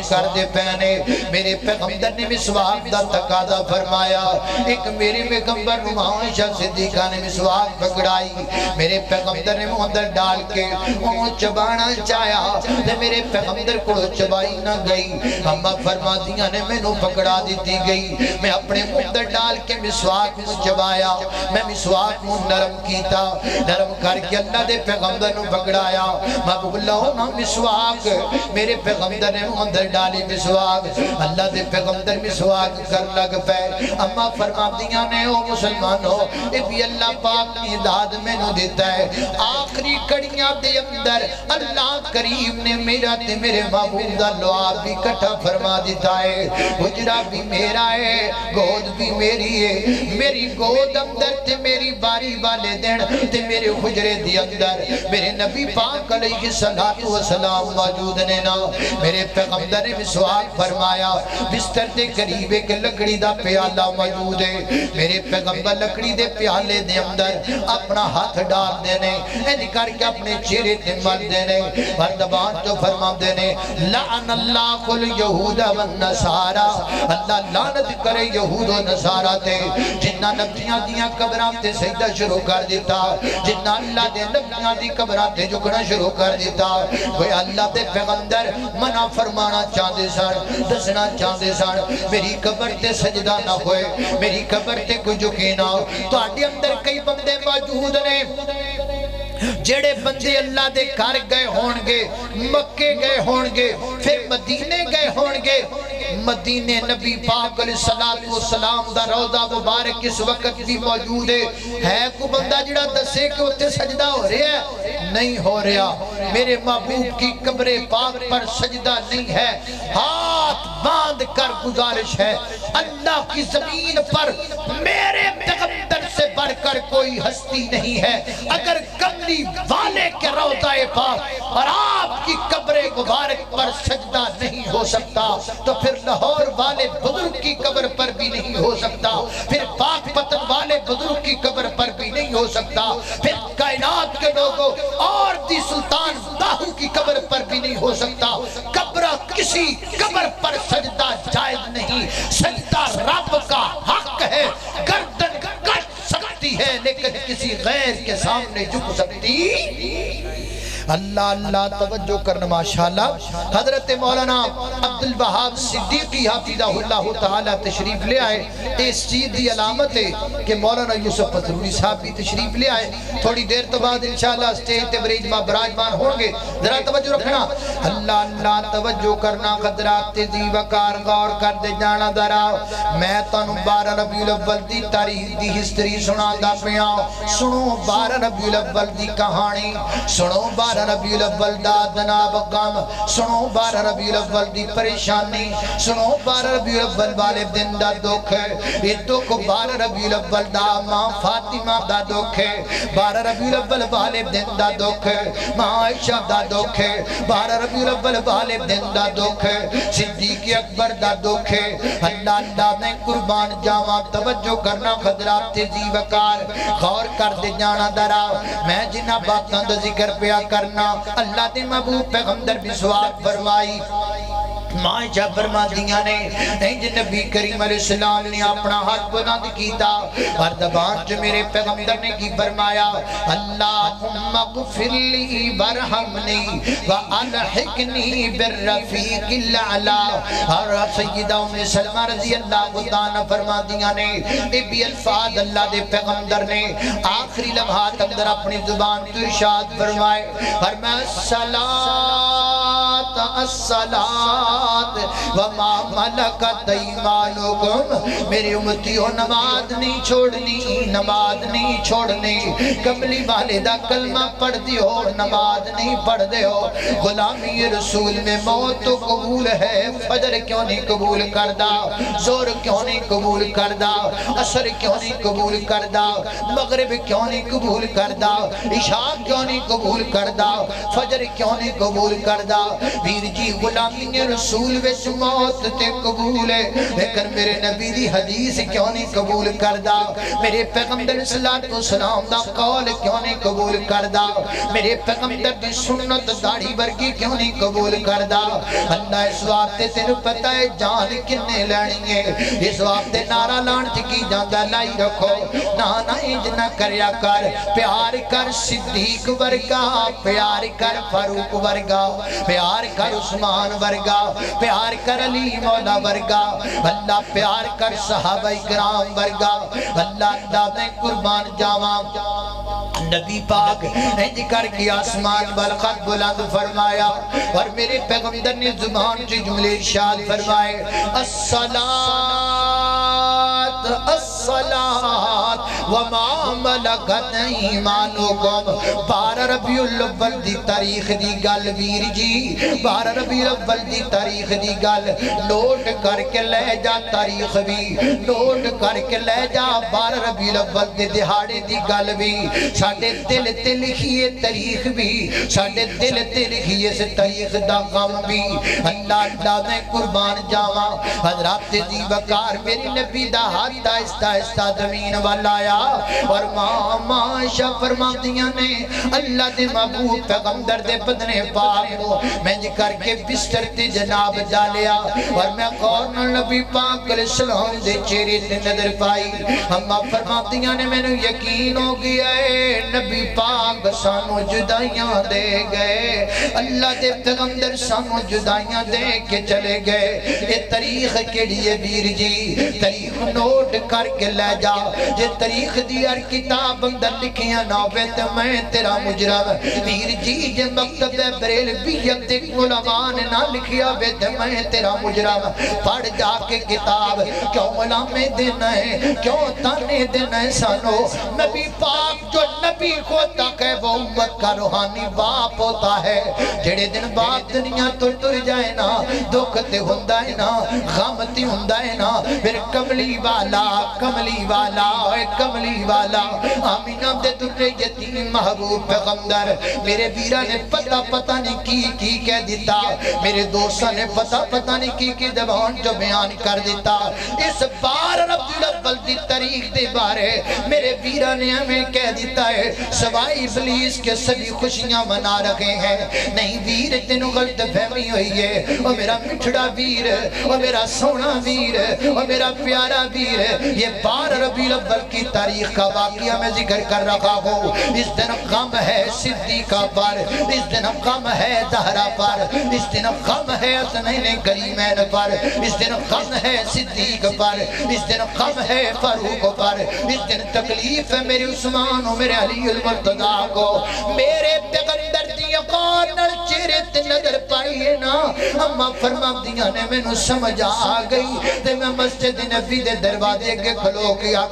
کر دے پہنے میرے پیغمبر نے مسواک دا تقاضا فرمایا ایک میرے پیغمبر عائشہ صدیقہ نے مسواک پکڑائی میرے پیغمبر نے منہ اندر ڈال کے انہوں چبانا چاہیا تے میرے پیغمبر کو چبائی نہ گئی اما فرما دیا نے میں نو پکڑا دیتی گئی میں اپنے منہ اندر ڈال کے مسواک کو چبایا میں مسواک کو نرم کیتا نرم کر کے اللہ دے پیغمبر نو پکڑایا محبوب اللہ نا مسواک میرے پیغمبر نے منہ اندر ڈالی مسواک اللہ دے پیغمبر مسواک کر لگ پہ اما فرما دیا نے او مسلمان ہو اے بھی اللہ پاک کی داد میں نو دیتا ہے آخری کڑیاں دے اندر اللہ کریم نے میرا تے میرے محبوب دا لعاب بھی کٹھا فرما دیتا ہے حجرہ بھی میرا ہے گود بھی میری ہے میری گود اندر تے میری باری والے دن تے میرے حجرے دی اندر میرے نبی پاک علیہ السلام موجود نے نا میرے پیغمبر نے مسواک فرمایا بستر دے قریب ایک لکڑی دا پیالہ موجود ہے میرے پیغمبر لکڑی دے پیالے دے اندر اپنا ہاتھ ڈال دینے این کر کے اپنے چہرے تے مل دینے بردبان جو فرما دینے لعن اللہ الیہود والنصارى اللہ لعنت کرے یہود و نصارہ تے جنہ نبیاں دیاں قبراں تے سجدہ شروع کر دیتا جنہ اللہ دے نبیاں دی قبراں تے جھکنا شروع کر دیتا وہ اللہ دے پیغمبر منع فرمانا چاہتے سن دسنا چاہتے سن میری قبر تے سجدہ نہ ہوئے میری قبر تے کوئی جھکے نہ تو آڈی اندر کئی بندے موجود نے جڑے بندے اللہ دے کار گئے ہونگے مکے گئے ہونگے پھر مدینے گئے ہونگے مدینے نبی پاک علیہ السلام دا روضہ مبارک اس وقت بھی موجود ہے کو بندہ جڑا دسے کہ اتے سجدہ ہو رہا ہے نہیں ہو رہا میرے محبوب کی قبر پاک پر سجدہ نہیں ہے ہاتھ باندھ کر گزارش ہے اللہ کی زمین پر میرے پیغمبر سے بڑھ کر کوئی ہستی نہیں ہے اگر کملی والے کے روضہ پاک اور آپ کی قبر مبارک پر سجدہ نہیں ہو سکتا تو پھر لاہور والے بزرگ کی قبر پر بھی نہیں ہو سکتا پھر پاک پتن والے بزرگ کی قبر پر بھی نہیں ہو سکتا پھر کائنات کے لوگوں اور دی سلطان باہو کی قبر پر بھی نہیں ہو سکتا قبر کسی قبر پر سجدہ جائز نہیں سجدہ رب کا حق ہے گردن کٹ سکتی ہے لیکن کسی غیر کے سامنے جھک سکتی اللہ اللہ توجہ کرنا ماشاءاللہ حضرت مولانا عبدالوہاب صدیقی حافظہ اللہ تعالی تشریف لے آئے اس چیز دی علامت ہے کہ مولانا یوسف پتھروری صاحب بھی تشریف لے آئے تھوڑی دیر تو بعد انشاءاللہ سٹیج تے براجمان ہوں گے ذرا توجہ رکھنا اللہ اللہ توجہ کرنا قدرات تیزی وقار غور کر دے جانا ذرا میں تانوں 12 ربیع الاول دی تاریخ دی ہسٹری سناندا پیا سنو 12 ربیع الاول دی کہانی سنو 12 ربیع الاول دا جناب غم سنو 12 ربیع الاول دی پریشانی سنو 12 ربیع الاول والے دن دا دکھ یہ دکھ 12 ربیع الاول دا ماں فاطمہ دا دکھ 12 ربیع الاول والے دن دا دکھ ماں عائشہ دا دکھ 12 ربیع الاول والے دن دا دکھ صدیق اکبر دا دکھ اللہ اللہ میں قربان جاواں توجہ کرنا خضرات تیزی وقار غور کر دے جانا درا میں جنہ باتاں دا ذکر پیا کرنا اللہ دے محبوب پیغمبر بھی سوال فرمائی مائشہ فرما دیا نے انج نبی کریم علیہ السلام نے اپنا ہاتھ بلند کیتا اور زبان جو میرے پیغمبر نے کی فرمایا اللہم اغفر لی ورحمنی والحقنی بالرفیق الاعلی اور سیدہ ام سلمہ رضی اللہ عنہ فرما دیا نے یہ بھی الفاظ اللہ دے پیغمبر نے آخری لمحات اندر اپنی زبان تو ارشاد فرمائے فرمایا الصلاة وما ملکت ایمانکم میری امتیوں نماز نہیں چھوڑنی نماز نہیں چھوڑنی کملی والدہ کلمہ پڑھ دی ہو نماز نہیں پڑھ دے ہو غلامی رسول میں موت تو قبول ہے فجر کیوں نہیں قبول کردہ زور کیوں نہیں قبول کردہ عصر کیوں نہیں قبول کردہ مغرب کیوں نہیں قبول کردہ عشاء کیوں نہیں قبول کردہ فجر کیوں نہیں قبول کردہ ویر جی غلامی رسول وچ موت تے قبول ہے لیکن میرے نبی دی حدیث کیوں نہیں قبول کردہ میرے پیغمبر صلی اللہ علیہ وسلم دا قول کیوں نہیں قبول کردہ میرے پیغمبر دی سنت داڑھی ورگی کیوں نہیں قبول کردہ اللہ اس واسطے تینوں پتہ ہے جان کنے لینی ہے اس واسطے نعرہ لان کی جاندہ لائی رکھو نانا انج نہ کریا کر پیار کر صدیق ورگا پیار کر فاروق ورگا پیار کر عثمان ورگا پیار کر علی مولا ورگا اللہ پیار کر صحابہ کرام ورگا اللہ اللہ میں قربان جاواں نبی پاک انج کر کے آسمان بالخط بلند فرمایا اور میرے پیغمبر نے زبان سے جملے ارشاد فرمائے الصلاة وما ملکت ایمانکم 12 ربیع الاول دی تاریخ دی گل ویر جی 12 ربیع الاول دی تاریخ دی گل نوٹ کر کے لے جا تاریخ بھی نوٹ کر کے لے جا 12 ربیع الاول دی دہاڑے دی گل بھی ساڑھے دل تے لکھیے تاریخ بھی ساڑھے دل تے لکھیے سے تاریخ دا غم بھی اللہ اللہ میں قربان جاواں حضرات دی وقار میری نبی دا ہاتھ آہستہ آہستہ زمین والا آیا اور ماں عائشہ فرما دیا نے اللہ دے محبوب پیغمبر دے بدنے پاک کو میں کر کے بستر تے جناب ڈالیا اور میں غور نبی پاک علیہ السلام دے چہرے تے نظر پائی ہمہ فرما دیا نے میں نے یقین ہو گیا ہے نبی پاک سانو جدائیاں دے گئے اللہ دے پیغمبر سانو جدائیاں دے کے چلے گئے یہ تاریخ کے لیے ویر جی تاریخ نوٹ کر کے لے جا جے تاریخ دی ہر کتاب اندر لکھیاں ناوے تے میں تیرا مجرم ویر جی جے مکتب بریلویت دے علماء نے نہ لکھیا وے تے میں تیرا مجرم پڑھ جا کے کتاب کیوں علامے دینا ہے کیوں تانے دینا ہے سانو نبی پاک جو نبی ہوتا کہ وہ امت کا روحانی باپ ہوتا ہے جڑے دن باپ دنیا تو ٹر جائے نا دکھ تے ہوندا ہے نا غم تے ہوندا ہے نا پھر کملی والا کملی والا آمینہ دے تجھے یتیم محبوب پیغمبر میرے بیرہ نے پتہ نہیں کی کہہ دیتا میرے دوستہ نے پتہ نہیں کی زبان جو بیان کر دیتا اس 12 ربیع الاول الاول دی تاریخ دے بارے میرے ویرہ نے ہمیں کہہ دیتا ہے سوائے ابلیس کے سبھی خوشیاں منا رکھے ہیں نہیں ویر تینوں غلط فہمی ہوئی ہے او میرا مٹھڑا ویر او میرا سونا ویر او میرا پیارا ویر یہ 12 ربیع الاول کی تاریخ کا واقعہ میں ذکر کر رکھا ہوں اس دن غم ہے صدیقہ پر اس دن غم ہے زہرا پر اس دن غم ہے حسنین کریمین پر اس دن غم ہے صدیق پر اس دن غم ہے فاروق پر اس دن تکلیف ہے میرے عثمان و میرے علی المرتضیٰ کو میرے پیغمبر دی قانل چہرے نظر پائیے نا اما فرما دیا نے میں نو سمجھ آ گئی تے میں مسجد نبی دے دروازے کے کھلو کیا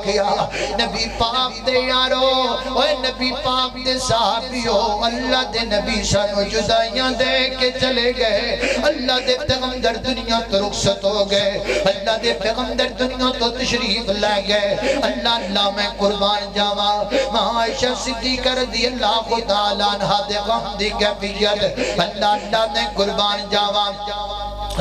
نبی پاک دے یارو اوے نبی پاک دے صحابیو اللہ دے نبی سانو جدائیاں دے کے چلے گئے اللہ دے پیغمبر دنیا تو رخصت ہو گئے اللہ دے پیغمبر دنیا تو تشریف لے گئے اللہ میں قربان جاوا عائشہ صدیقہ رضی اللہ تعالیٰ عنہ دے غم دی کیفیت اللہ نے قربان جاوا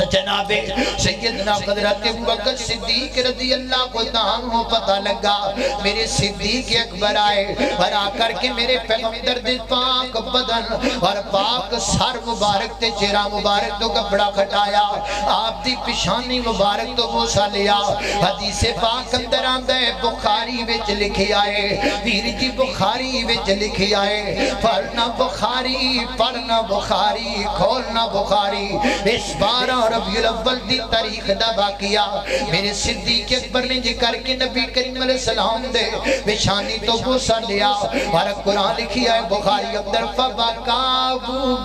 جناب سیدنا حضرت ابوبکر صدیق رضی اللہ کو عنہ پتہ لگا میرے صدیق اکبر آئے اور آ کر کے میرے پیغمبر دے پاک بدن اور پاک سر مبارک تے چہرہ مبارک تو کپڑا کھٹایا آپ دی پیشانی مبارک تو بوسا لیا حدیث پاک اندر آندہ ہے بخاری وچ لکھی آئے پیر جی بخاری وچ لکھی آئے پڑھنا بخاری کھولنا بخاری اس 12 ربیع الاول دی تاریخ دا واقعہ میرے صدیق اکبر نے ذکر کے نبی کریم علیہ السلام دے پیشانی تو بوسا لیا اور قرآن لکھی ہے بخاری اندر فبکا ابو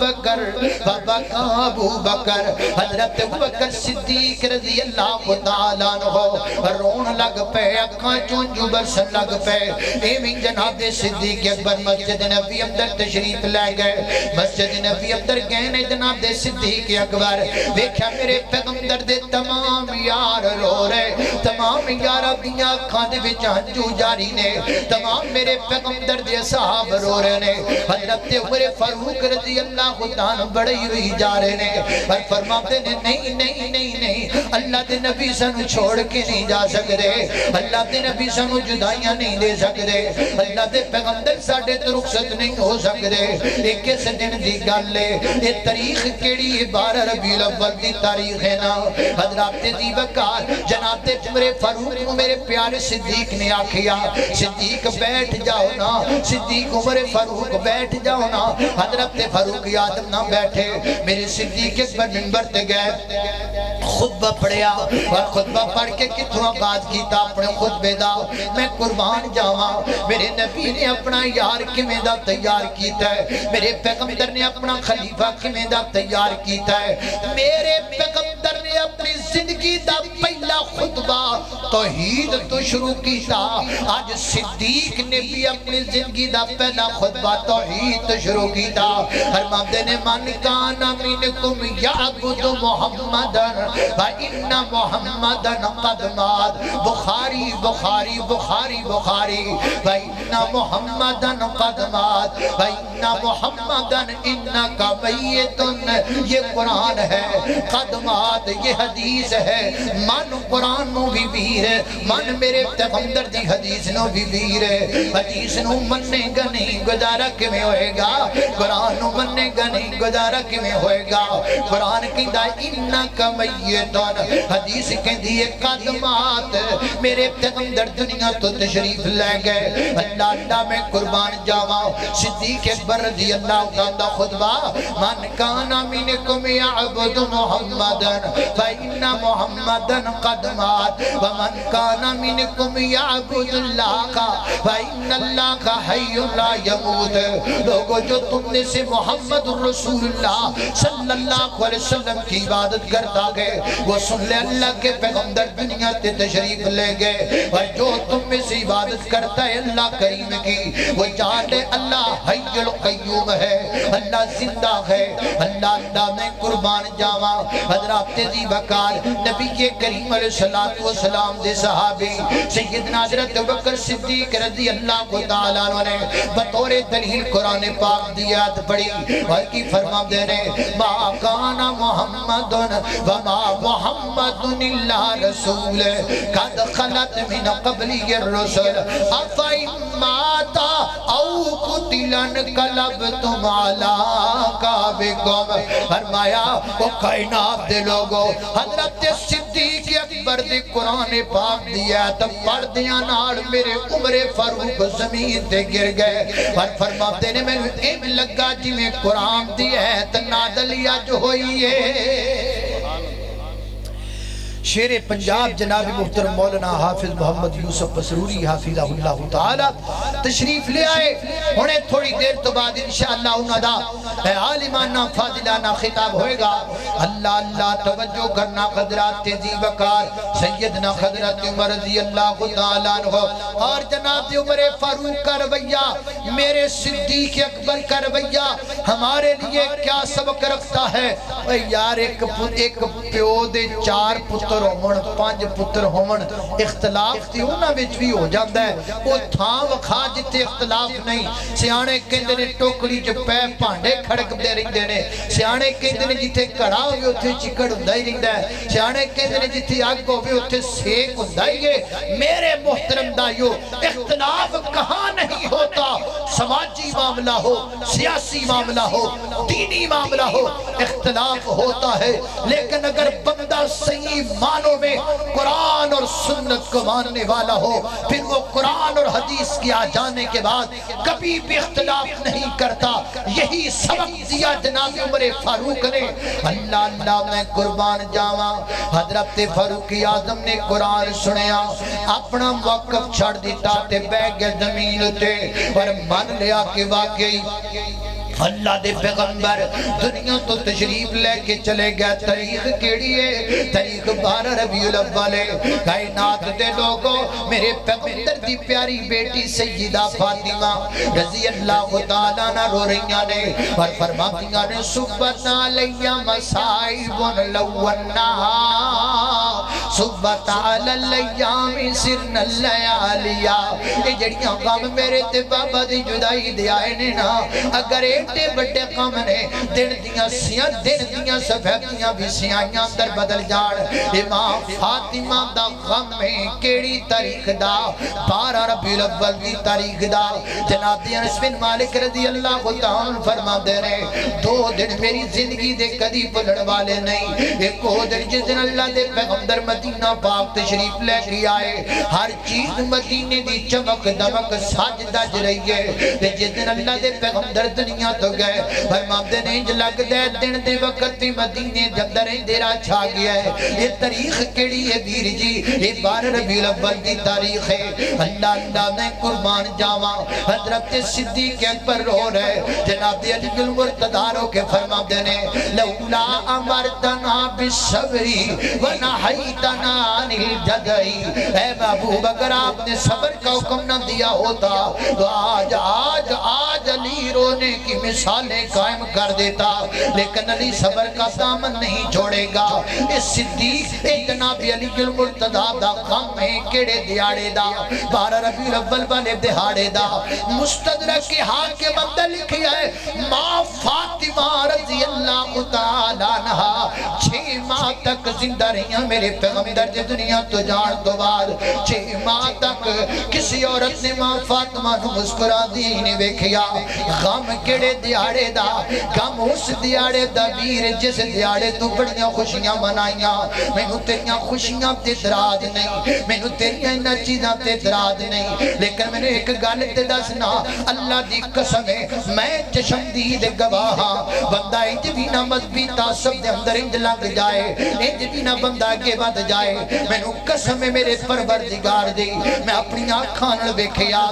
بکر حضرت ابوبکر صدیق رضی اللہ تعالیٰ عنہ رون لگ پے اکھاں چونجو برسن لگ پے ایمین جناب صدیق اکبر مسجد نبی اندر تشریف لے گئے مسجد نبی اندر گئے نے جناب صدیق اکبر ویکھا میرے پیغمبر دے تمام یار رو رہے تمام یار دیاں کھاندے وچ ہنجو جاری نے تمام میرے پیغمبر دے صحاب رو رہے نے حضرت عمر فاروق رضی اللہ عنہ بڑے ہوئی جا رہے نے اور فرماتے نے نہیں اللہ دے نبی سانو چھوڑ کے نہیں جا سکتے اللہ دے نبی سانو جدائیاں نہیں دے سکتے اللہ دے پیغمبر ساڈے تو رخصت نہیں ہو سکتے ایک کس دن دی گل ہے یہ تاریخ کیڑی 12 ربیع الاول دی تاریخ ہے نا حضرات دی وقار جناب عمر فاروق کو میرے پیارے صدیق نے آکھیا صدیق بیٹھ جاؤ نا صدیق عمر فاروق بیٹھ جاؤ نا حضرت فاروق آدم نہ بیٹھے میرے صدیق اکبر منبر تے گئے خطبہ پڑھیا اور خطبہ پڑھ کے کتھوں آغاز کیتا اپنے خطبے دا میں قربان جاواں میرے نبی نے اپنا یار کیویں دا تیار کیتا ہے میرے پیغمبر نے اپنا خلیفہ کیویں دا تیار کیتا ہے میرے پیغمبر نے اپنی زندگی دا پہلا خطبہ توحید تو شروع کیتا آج صدیق نے بھی اپنی زندگی دا پہلا خطبہ توحید تو شروع کیتا فرماتے نے من کان منکم یعبد محمدن فإن محمدن قد مات بخاری بخاری بخاری بخاری فإن محمدن قد مات فإن محمدن انکا میتن یہ قرآن ہے قد مات یہ حدیث ہے من قرآن نو بھی ویر ہے من میرے پیغمبر دی حدیث نو بھی ویر ہے حدیث نو مننے گا نہیں گزارا کیویں ہوئے گا قرآن نو مننے گا نہیں گزارا کیویں ہوئے گا قرآن کہندا انکا میتن حدیث کہندی ہے قد مات میرے پیغمبر دنیا تو تشریف لے گئے اللہ میں قربان جاواں صدیق اکبر رضی اللہ عنہ خطبہ من کان منکم یعبد محمدن فإن محمدن قد مات ومن کان منکم یعبد اللہ فإن اللہ حی لا یموت لوگوں جو تم نے سے محمد رسول اللہ صلی اللہ علیہ وسلم کی عبادت کرتا گئے وہ سن لے اللہ کے پیغمبر دنیا تے تشریف لے گئے اور جو تم میں سے عبادت کرتا ہے اللہ کریم کی وہ جان لے اللہ حی القیوم ہے اللہ زندہ ہے اللہ میں قربان جاواں حضرات دی وقار نبی کے کریم علیہ السلام دے صحابی سیدنا حضرت ابوبکر صدیق رضی اللہ تعالیٰ عنہ نے بطور دلیل قرآن پاک دی آیت پڑھی اور کی فرما دے رہے ما کان محمد وما محمد الا رسول قد خلت من قبلی الرسل افئن مات او قتل انقلبتم علی اعقابکم فرمایا وہ کائنات دے لوگو حضرت صدیق اکبر دے قرآن پاک دیا تو پردیاں نال میرے عمر فاروق زمین تے گر گئے اور فرماتے نے میں ایم لگا جی میں قرآن دی ہے تو نادلیہ جو ہوئی ہے شیر پنجاب جناب محترم مولانا حافظ محمد یوسف مسروری حافظہ اللہ تعالی تشریف لے آئے انہیں تھوڑی دیر تو بعد انشاءاللہ انہوں دا عالمانہ فاضلانہ خطاب ہوئے گا اللہ اللہ توجہ کرنا قدرات تیزی وقار سیدنا حضرت عمر رضی اللہ تعالیٰ عنہ اور جناب عمر فاروق کا رویہ میرے صدیق اکبر کا رویہ ہمارے لیے کیا سبق رکھتا ہے یار ایک پیو دے 4 پتر ہومن 5 پتر ہومن اختلاف تھی انہاں وچ بھی ہو جاندا ہے وہ تھاں وکھا جتے اختلاف نہیں سیانے کہندے نے ٹوکری چ پے بھانڈے کھڑکدے رہندے نے سیانے کہندے نے جتھے کڑا ہوے اوتھے چکڑ ہوندا ہی رہندا ہے سیانے کہندے نے جتھے اگ ہوے اوتھے سیک ہوندا ہی ہے میرے محترم بھائیو اختلاف کہاں نہیں ہوتا سماجی معاملہ ہو سیاسی معاملہ ہو دینی معاملہ ہو اختلاف ہوتا ہے لیکن اگر بندہ صحیح معنوں میں قرآن اور سنت کو ماننے والا ہو پھر وہ قرآن اور حدیث کے آ جانے کے بعد کبھی بھی اختلاف نہیں کرتا یہی سبق دیا جناب عمر فاروق نے اللہ اللہ میں قربان جاواں حضرت فاروق اعظم نے قرآن سنیا اپنا موقف چھڑ دیتا تے بہ گئے زمین تے اور مان لیا کہ واقعی اللہ دے پیغمبر دنیا تو تشریف لے کے چلے گئے تاریخ کیڑی ہے تاریخ 12 ربیع الاول ہے کائنات دے لوگوں میرے پیغمبر دی پیاری بیٹی سیدہ فاطمہ رضی اللہ تعالیٰ عنہ رو رہیاں نے اور فرماتیاں نے صبح علیہ مصائب لونہا صبح تعالی الیام سرن اللیالیا یہ جڑیاں غم میرے تے بابا دی جدائی دے آئے نے نا اگر ایٹے بڑے غم نے دن دیاں سفیدیاں بھی سیاہیاں در بدل جان امام فاطمہ دا غم میں کیڑی تاریخ دا 12 ربیع الاول دی تاریخ دا جناب انس بن مالک رضی اللہ تعالیٰ فرما دے رہے 2 دن میری زندگی دے کدی بھولن والے نہیں ایک وہ دن جس دن اللہ دے پیغمبر مدینہ پاک تشریف لے کے آئے ہر چیز مدینے دی چمک دمک ساج دج رہی ہے جس دن اللہ دے پیغمبر دنیا تو گئے فرماتے نے انج لگ دے دن دے وقت بھی مدینے دے اندر اندھیرا چھا گیا ہے یہ تاریخ کیڑی ہے ویر جی یہ 12 ربیع الاول دی تاریخ ہے اللہ اللہ میں قربان جاواں حضرت صدیق اکبر رو رہے جناب علی المرتضی رو کے فرماتے نے لولا امرتنا بالصبری ونہیتنا عن الجزع اے محبوب اگر آپ نے صبر کا حکم نہ دیا ہوتا تو آج علی رونے کی مثالیں قائم کر دیتا لیکن علی صبر کا دامن نہیں چھوڑے گا اس صدیق جناب علی المرتضی دا غم ہے کیڑے دیاڑے دا 12 ربیع الاول والے دہاڑے دا مستدرک کے حاکم اندر لکھی ہے ماں فاطمہ رضی اللہ تعالیٰ عنہ 6 ماہ تک زندہ رہی ہیں میرے پیغمبر جی دنیا تو جان تو بعد 6 ماہ تک کسی عورت نے ماں فاطمہ نو مسکرا دی نہیں ویکھیا غم کیڑے دیاڑے دا غم اس دیاڑے دا ویر جس دیاڑے تو بڑیاں خوشیاں منائیاں میں نو تیریاں خوشیاں تے دراد نہیں میں نو تیریاں انہاں چیزاں تے دراد نہیں لیکن میں نے ایک گل تے دسنا اللہ دی قسم ہے میں چشمدید گواہاں بندہ انج بھی نہ مذہبی تعصب دے اندر انج لگ جائے انج بھی نہ بندہ اگے ود جائے میں نو قسم ہے میرے پروردگار دی میں اپنی آنکھاں نال ویکھیا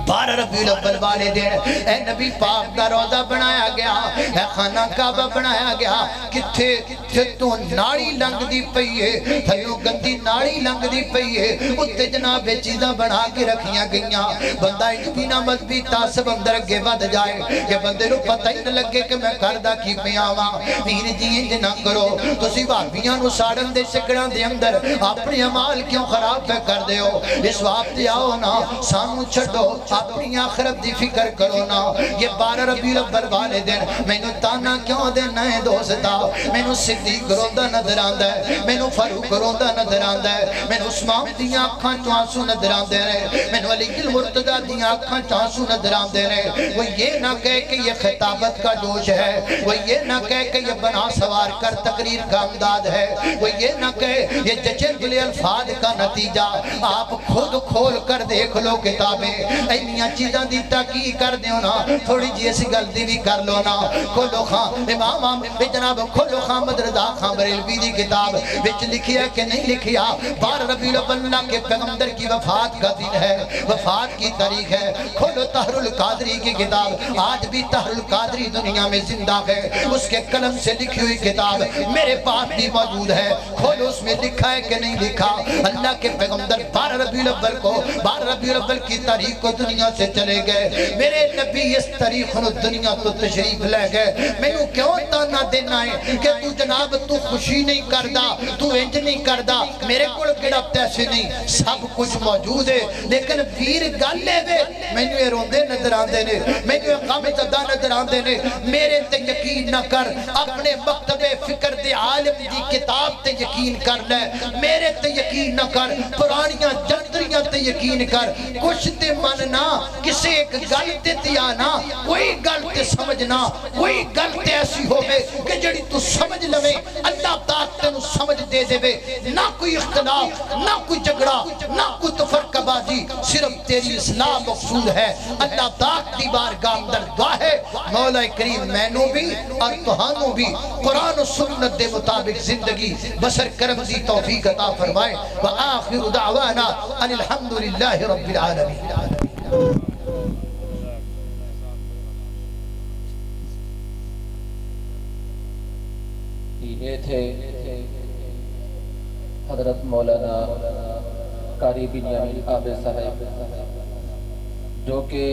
12 ربیع الاول والے دن اے نبی پاک دا روضہ بنایا گیا، اے خانہ کعبہ بنایا گیا، کتھے تو ناڑی لنگ دی پئی ہے، تھلوں گندی ناڑی لنگ دی پئی ہے، اتے جناب چیزاں بنا کے رکھیاں گئیاں، بندہ انجبینا مذہبی تعصب اندر اگے ود جائے کہ بندے نو پتہ ہی نہ لگے کہ میں کردہ کی پیاواں۔ پیر جی انج نہ کرو، تسی بھابیاں نو ساڑن دے شکڑاں دے اندر اپنے عمال کیوں خراب پہ کر دے ہو؟ اس وقت آؤ نا سانو چھڑو، اپنی آخرت دی فکر کرو نا۔ یہ 12 ربیع الاول والے دن میں نو تانا کیوں دینا ہے دوستا؟ میں نو صدیق روندہ نظر آندہ ہے، میں نو فاروق روندہ نظر آندہ ہے، میں نو عثمان دیاں آنکھاں چانسو نظر آندے رہے، میں نو علی المرتضیٰ دیاں آنکھاں چانسو نظر آندے رہے۔ وہ یہ نہ کہے کہ یہ خطابت کا جوش ہے، وہ یہ نہ کہے کہ یہ بنا سوار کر تقریر کا امداد ہے، وہ یہ نہ کہے یہ جچن گلے الفاظ کا نتیجہ۔ آپ خود کھول کر دیکھ لو کتابیں، اینیاں چیزاں دی تحقیق کر دیو نا، تھوڑی جی ایسی غلطی بھی کر لو نا۔ کھولو خان امام جناب کھولو خان رضا خان بریلوی دی کتاب وچ لکھیا کہ نہیں لکھیا 12 ربیع الاول کے پیغمبر کی وفات کا دن ہے، وفات کی تاریخ ہے۔ کھولو طاہر القادری کی کتاب، آج بھی طاہر القادری دنیا میں زندہ ہے، اس کے قلم سے لکھی ہوئی کتاب میرے پاس بھی موجود ہے، کھولو اس میں لکھا ہے کہ نہیں لکھا۔ اللہ کے پیغمبر 12 ربیع الاول کو 12 ربیع الاول کی تاریخ کو دنیا سے چلے گئے، میرے نبی اس تاریخ نو دنیا تو تشریف لے گئے۔ میں نو کیوں تانا دینا ہے کہ تو جناب تو خوشی نہیں کردہ، تو انج نہیں کردہ، میرے کوڑ کڑا پیسے نہیں، سب کچھ موجود ہے، لیکن ویر گل لے دے میں نو روندے نظر آندے نے، میں نو غم زدہ نظر آندے نے۔ میرے تے یقین نہ کر، اپنے مکتب فکر دے عالم دی کتاب تے یقین کر لے، میرے تے یقین نہ کر، پرانیاں جندریاں تے یقین کر، کچھ تے مننا، کسے ایک گل تے تیانا، کوئی گل تے سمجھنا، کوئی گل تے ایسی ہوئے کہ جڑی تو سمجھ لوے، اللہ تاک تے نو سمجھ دے دے بے، نہ کوئی اختلاف، نہ کوئی جگڑا، نہ کوئی تفرقہ بازی، صرف تیری اصلاح مقصود ہے۔ اللہ تاک دی بارگاہ اندر دعا ہے مولا کریم میں نو بھی اور تہانوں بھی قرآن و سنت دے مطابق زندگی بسر کرم دی توفیق عطا فرمائے۔ وآخر دعوانا ان الحمدللہ رب العالمین۔ یہ تھے حضرت مولانا قاری بنیامین عابد صاحب جو کہ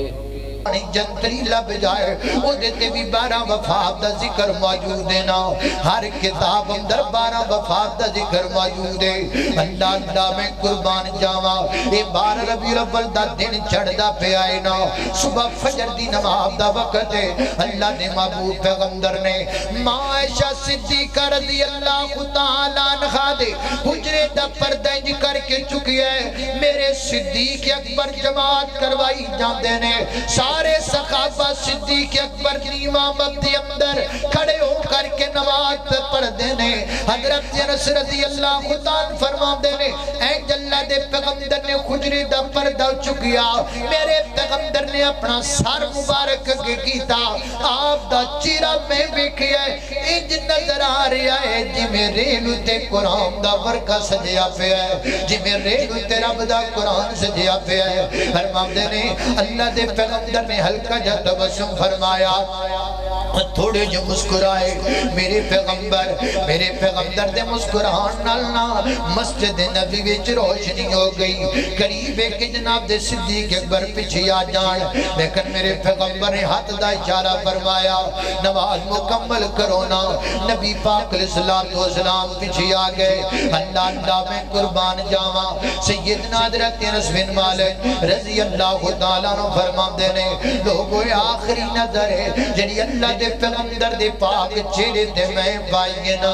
جنتری لب جائے وہ دیتے بھی 12 وفات دا ذکر موجود ہے نا، ہر کتاب اندر 12 وفات دا ذکر موجود ہے۔ اللہ اللہ میں قربان جاواں، اے 12 ربیع الاول دا دن چڑھ دا پہ آئے نا، صبح فجر دی نماز دا وقت ہے۔ اللہ نے محبوب پیغمبر نے ماں عائشہ صدیقہ رضی اللہ تعالیٰ عنہا دے حجرے دا پردہ انج کر کے چکی ہے، میرے صدیق اکبر جماعت کروائی جاندے نے، سارے صحابہ صدیق اکبر کی امامت کے اندر کھڑے ہو کر کے نماز پڑھ دینے۔ حضرت انس رضی اللہ تعالیٰ فرما دینے اے جلہ دے پیغمبر نے خجری دا پردہ چکیا، میرے پیغمبر نے اپنا سر مبارک کے کیتا، آپ دا چیرہ میں بیکھیا ہے، انج نظر آ رہا ہے جی میں ریلو تے قرآن دا ورکہ سجیا پہ ہے، جی میں ریلو تے رب دا قرآن سجیا پہ ہے۔ فرما دینے اللہ دے پیغمبر نے ہلکا جا تبسم فرمایا، تھوڑے جو مسکرائے، میرے پیغمبر دے مسکران نالنا مسجد نبی وچ روشنی ہو گئی، قریب ہے کہ جناب دے صدیق اکبر پیچھے آ جان، لیکن میرے پیغمبر نے ہاتھ دا اشارہ فرمایا نماز مکمل کرو نا۔ نبی پاک علیہ السلام پیچھے آ گئے۔ اللہ اللہ میں قربان جاواں، سیدنا حضرت انس بن مالک رضی اللہ تعالیٰ عنہ فرما دینے لوگوں آخری نظر ہے جنہی اللہ دے پیغمبر دے پاک چہرے تے میں پائیں نا۔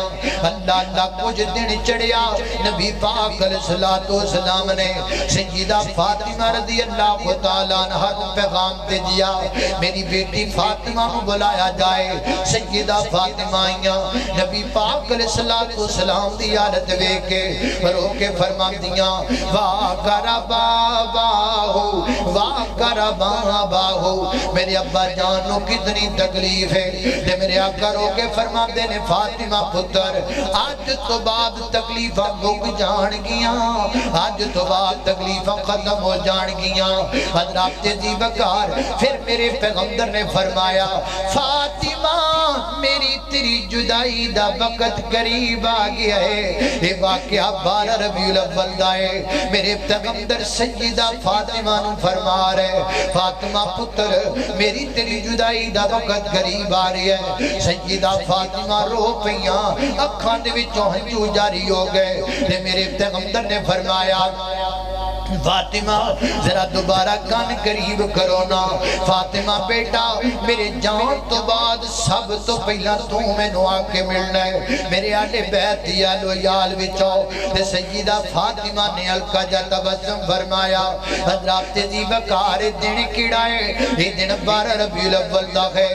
اللہ اللہ کچھ دن چڑھیا، نبی پاک علیہ السلام نے سیدہ فاطمہ رضی اللہ تعالیٰ عنہ پیغام دے دیا میری بیٹی فاطمہ کو بلایا جائے۔ سیدہ فاطمہ آئیاں، نبی پاک علیہ السلام دی حالت وے کے رو کے فرما دیا واہ کربا باہو واہ کربا باہو، میرے ابا جانو کتنی تکلیف ہے، لے میرے آقا رو کے فرما دینے فاطمہ پتر آج تو بعد تکلیفہ مک جان گیاں، آج تو بعد تکلیفہ ختم ہو جان گیاں۔ حضرات جیب وقار. پھر میرے پیغمبر نے فرمایا فاطمہ میری تیری جدائی دا وقت قریب آ گیا ہے. یہ واقعہ 12 ربیع الاول دا ہے. میرے پیغمبر سیدہ فاطمہ نو فرما رہے فاطمہ پتر میری تیری جدائی دا وقت قریب آ رہی ہے. سیدہ فاطمہ رو پئیاں اکھاں دے وچوں ہنجو جاری ہو گئے. میرے پیغمبر نے فرمایا فاطمہ ذرا دوبارہ کان قریب کرو نا. فاطمہ بیٹا میرے جان تو بعد سب تو پہلا تو میں نو آ کے ملنا ہے. میرے آلے بیت یالو یال وچوں تے سیدہ فاطمہ نے ہلکا جا تبسم فرمایا حضرات دی وقار دن کیڑا ہے. یہ دن 12 ربیع الاول دا ہے.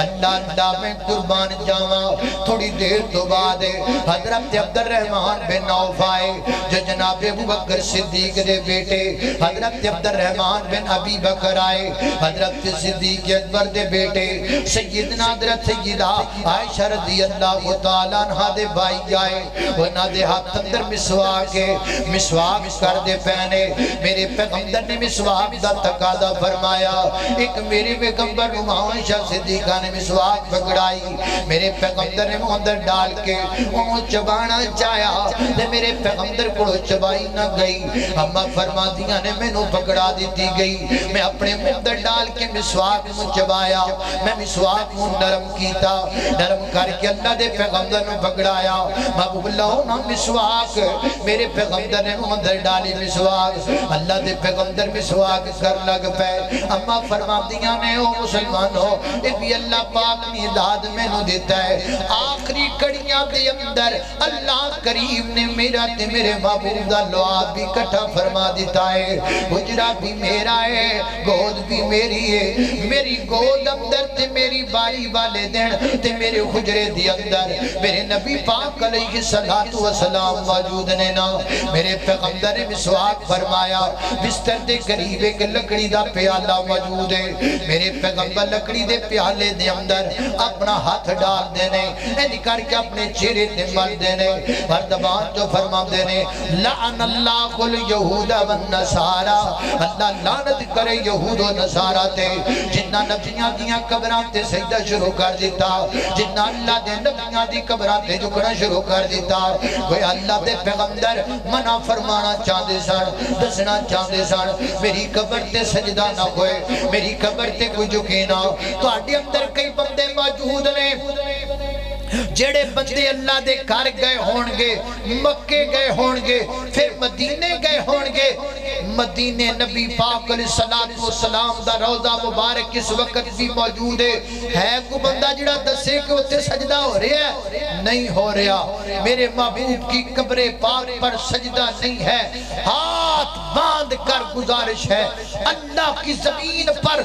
اللہ میں قربان جاواں. تھوڑی دیر تو بعد حضرت عبد الرحمن بن عوف آئے جو جناب ابو بکر صدیق دے بیٹے حضرت عبد الرحمن بن ابی بکر آئے. حضرت صدیق اکبر دے بیٹے سیدنا حضرت سیدہ عائشہ رضی اللہ تعالیٰ عنہ دے بھائی آئے. انہاں دے ہاتھ اندر مسواک کر دے پہنے. میرے پیغمبر نے مسواک دا تقاضا فرمایا. ایک میرے پیغمبر عائشہ صدیقہ نے مسواک پکڑائی. میرے پیغمبر نے منہ اندر ڈال کے انہوں چبانا چاہیا تے میرے پیغمبر کو چبائی نہ گئی. اما فرما دیا نے میں نو پکڑا دیتی گئی. میں اپنے منہ اندر ڈال کے مسواک مو چبایا. میں مسواک مو نرم کیتا. نرم کر کے اللہ دے پیغمبر نو پکڑایا. محبوب اللہ نا مسواک میرے پیغمبر نے منہ اندر ڈالی مسواک. اللہ دے پیغمبر مسواک کر لگ پے. اما فرما دیا نے او مسلمان ہو اے بھی اللہ پاک نے داد میں نو دیتا ہے. آخری کڑیاں دے اندر اللہ کریم نے میرا تے میرے محبوب دا لعاب بھی کٹھا فرما دیتا ہے. حجرہ بھی میرا ہے گود بھی میری ہے. میری گود اندر تے میری باری والے دن تے میرے حجرے دی اندر میرے نبی پاک علیہ السلام موجود نے نا. میرے پیغمبر نے مسواک فرمایا. بستر دے قریب ایک لکڑی دا پیالہ موجود ہے. میرے پیغمبر لکڑی دے پیالے دے اندر اپنا ہاتھ ڈال دینے ایدی کر کے اپنے چہرے تے مل دینے. مردبان جو فرما دینے لعن اللہ الیہود والنصارى. اللہ لعنت کرے یہود و نصارہ تے جنہ نبیاں دیاں قبراں تے سجدہ شروع کر دیتا. جنہ اللہ دے نبیاں دی قبراں تے جھکنا شروع کر دیتا. کوئی اللہ دے پیغمبر منع فرمانا چاہتے سن دسنا چاہتے سن میری قبر تے سجدہ نہ ہوئے میری قبر تے کوئی جھکے نہ. تو آڈی اندر کئی بندے موجود نے جڑے بندے اللہ دے گھر گئے ہونگے مکے گئے ہونگے پھر مدینے گئے ہونگے. مدینے نبی پاک علیہ السلام دا روضہ مبارک اس وقت بھی موجود ہے. کو بندہ جڑا دسے کہ اتنے سجدہ ہو رہا ہے نہیں ہو رہا. میرے محبوب کی قبر پاک پر سجدہ نہیں ہے. ہاتھ باندھ کر گزارش ہے اللہ کی زمین پر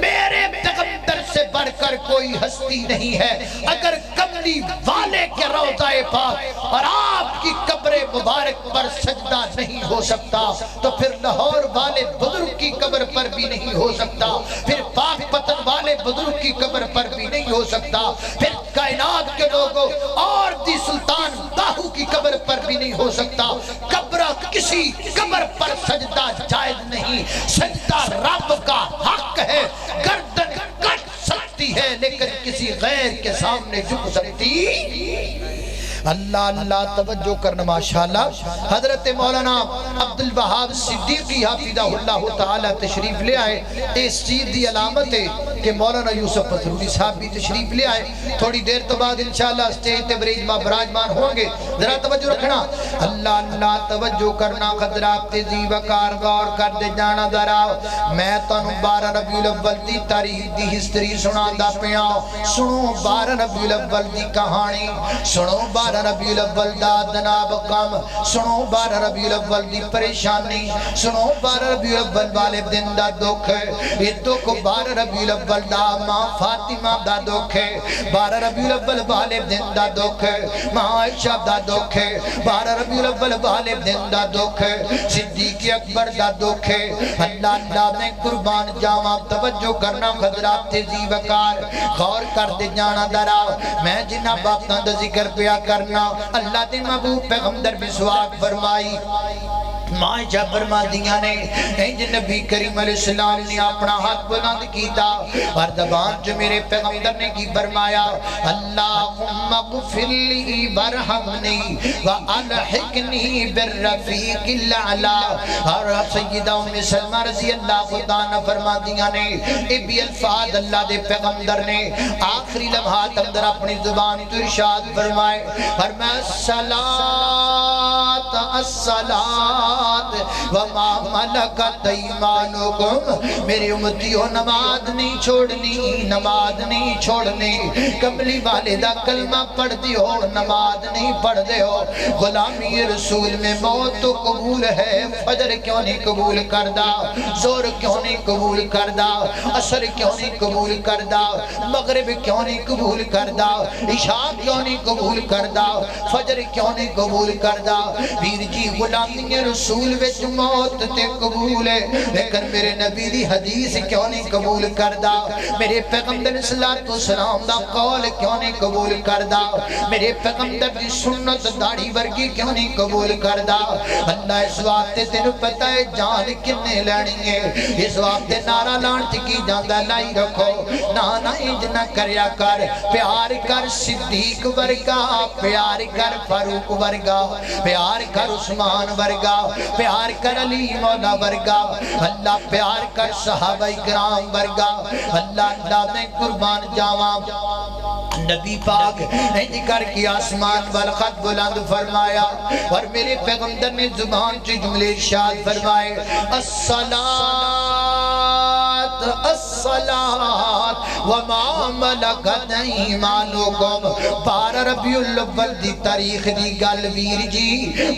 میرے پیغمبر سے بڑھ کر کوئی ہستی نہیں ہے. اگر کملی والے کے روضہ پاک اور آپ کی قبر مبارک پر سجدہ نہیں ہو سکتا تو پھر لاہور والے بزرگ کی قبر پر بھی نہیں ہو سکتا. پھر پاک پتن والے بزرگ کی قبر پر بھی نہیں ہو سکتا. پھر کائنات کے لوگوں اور دی سلطان باہو کی قبر پر بھی نہیں ہو سکتا. قبر کسی قبر پر سجدہ جائز نہیں. سجدہ رب کا حق ہے. گردن کٹ سکتی ہے لیکن کسی غیر کے سامنے جھک سکتی. اللہ اللہ توجہ کرنا ماشاءاللہ. حضرت مولانا عبدالوہاب صدیقی حافظہ اللہ تعالی تشریف لے آئے. اس چیز دی علامت ہے کہ مولانا یوسف فضلوی صاحب بھی تشریف لے آئے. تھوڑی دیر تو بعد انشاءاللہ اسٹیج تے براجمان ہوں گے. ذرا توجہ رکھنا. اللہ اللہ توجہ کرنا. حضرات تیزی وقار غور کر دے جانا. ذرا میں تانوں 12 ربیع الاول دی تاریخ دی ہسٹری سناندا پیا. سنو 12 ربیع الاول دی کہانی. سنو 12 ربیع الاول دا جناب کام. سنو 12 ربیع الاول دی پریشانی. سنو 12 ربیع الاول والے دن دا دکھ. یہ دکھ 12 ربیع الاول دا ماں فاطمہ دا دکھ. 12 ربیع الاول والے دن دا دکھ. ماں عائشہ دا دکھ. 12 ربیع الاول والے دن دا دکھ. صدیق اکبر دا دکھ. اللہ اللہ میں قربان جاواں. توجہ کرنا حضرات تیزی وقار غور کر دے جانا. درا میں جنہ باتاں دا ذکر پیا کرنا. اللہ دے محبوب پیغمبر مسواک فرمائی. مائشہ فرمادیاں نے انج نبی کریم علیہ السلام نے اپنا ہاتھ بلند کیتا اور زبان جو میرے پیغمبر نے کی فرمایا اللہم اغفر لی ورحمنی والحقنی بالرفیق الاعلی۔ اور سیدہ ام سلمہ رضی اللہ عنہا فرمادیاں نے اے بھی الفاظ اللہ دے پیغمبر نے آخری لمحات اندر اپنی زبان تو ارشاد فرمائے الصلاة وما ملکت ایمانکم، میری امتیوں نماز نہیں چھوڑنی، نماز نہیں چھوڑنی۔ کملی والدہ کلمہ پڑھ دیو، نماز نہیں پڑھ دیو۔ غلامی رسول میں موت تو قبول ہے، فجر کیوں نہیں قبول کردہ، زور کیوں نہیں قبول کردہ، عصر کیوں نہیں قبول کردہ، مغرب کیوں نہیں قبول کردہ، عشاء کیوں نہیں قبول کردہ، فجر کیوں نہیں قبول کردہ۔ ویر جی غلامی رسول وچ موت تے قبول ہے، لیکن میرے نبی دی حدیث کیوں نہیں قبول کردہ، میرے پیغمبر صلی اللہ علیہ وسلم دا قول کیوں نہیں قبول کردہ، میرے پیغمبر دی سنت داڑھی ورگی کیوں نہیں قبول کردہ۔ اللہ اس وقت تینوں پتہ ہے جان کنے لینی ہے، اس وقت نعرہ لان چکی جاندہ لائی رکھو، نانا انج نہ کریا کر، پیار کر صدیق ورگا، پیار کر فاروق ورگا، پیار کر عثمان ورگا، پیار کر علی مولا ورگا، اللہ پیار کر صحابہ کرام ورگا۔ اللہ میں قربان جاواں نبی پاک انج کر کے آسمان والخط بلند فرمایا اور میرے پیغمبر نے زبان سے جملے ارشاد فرمائے الصلاة وما ملکت ایمانکم۔ 12 ربیع الاول دی تاریخ دی گل ویر جی،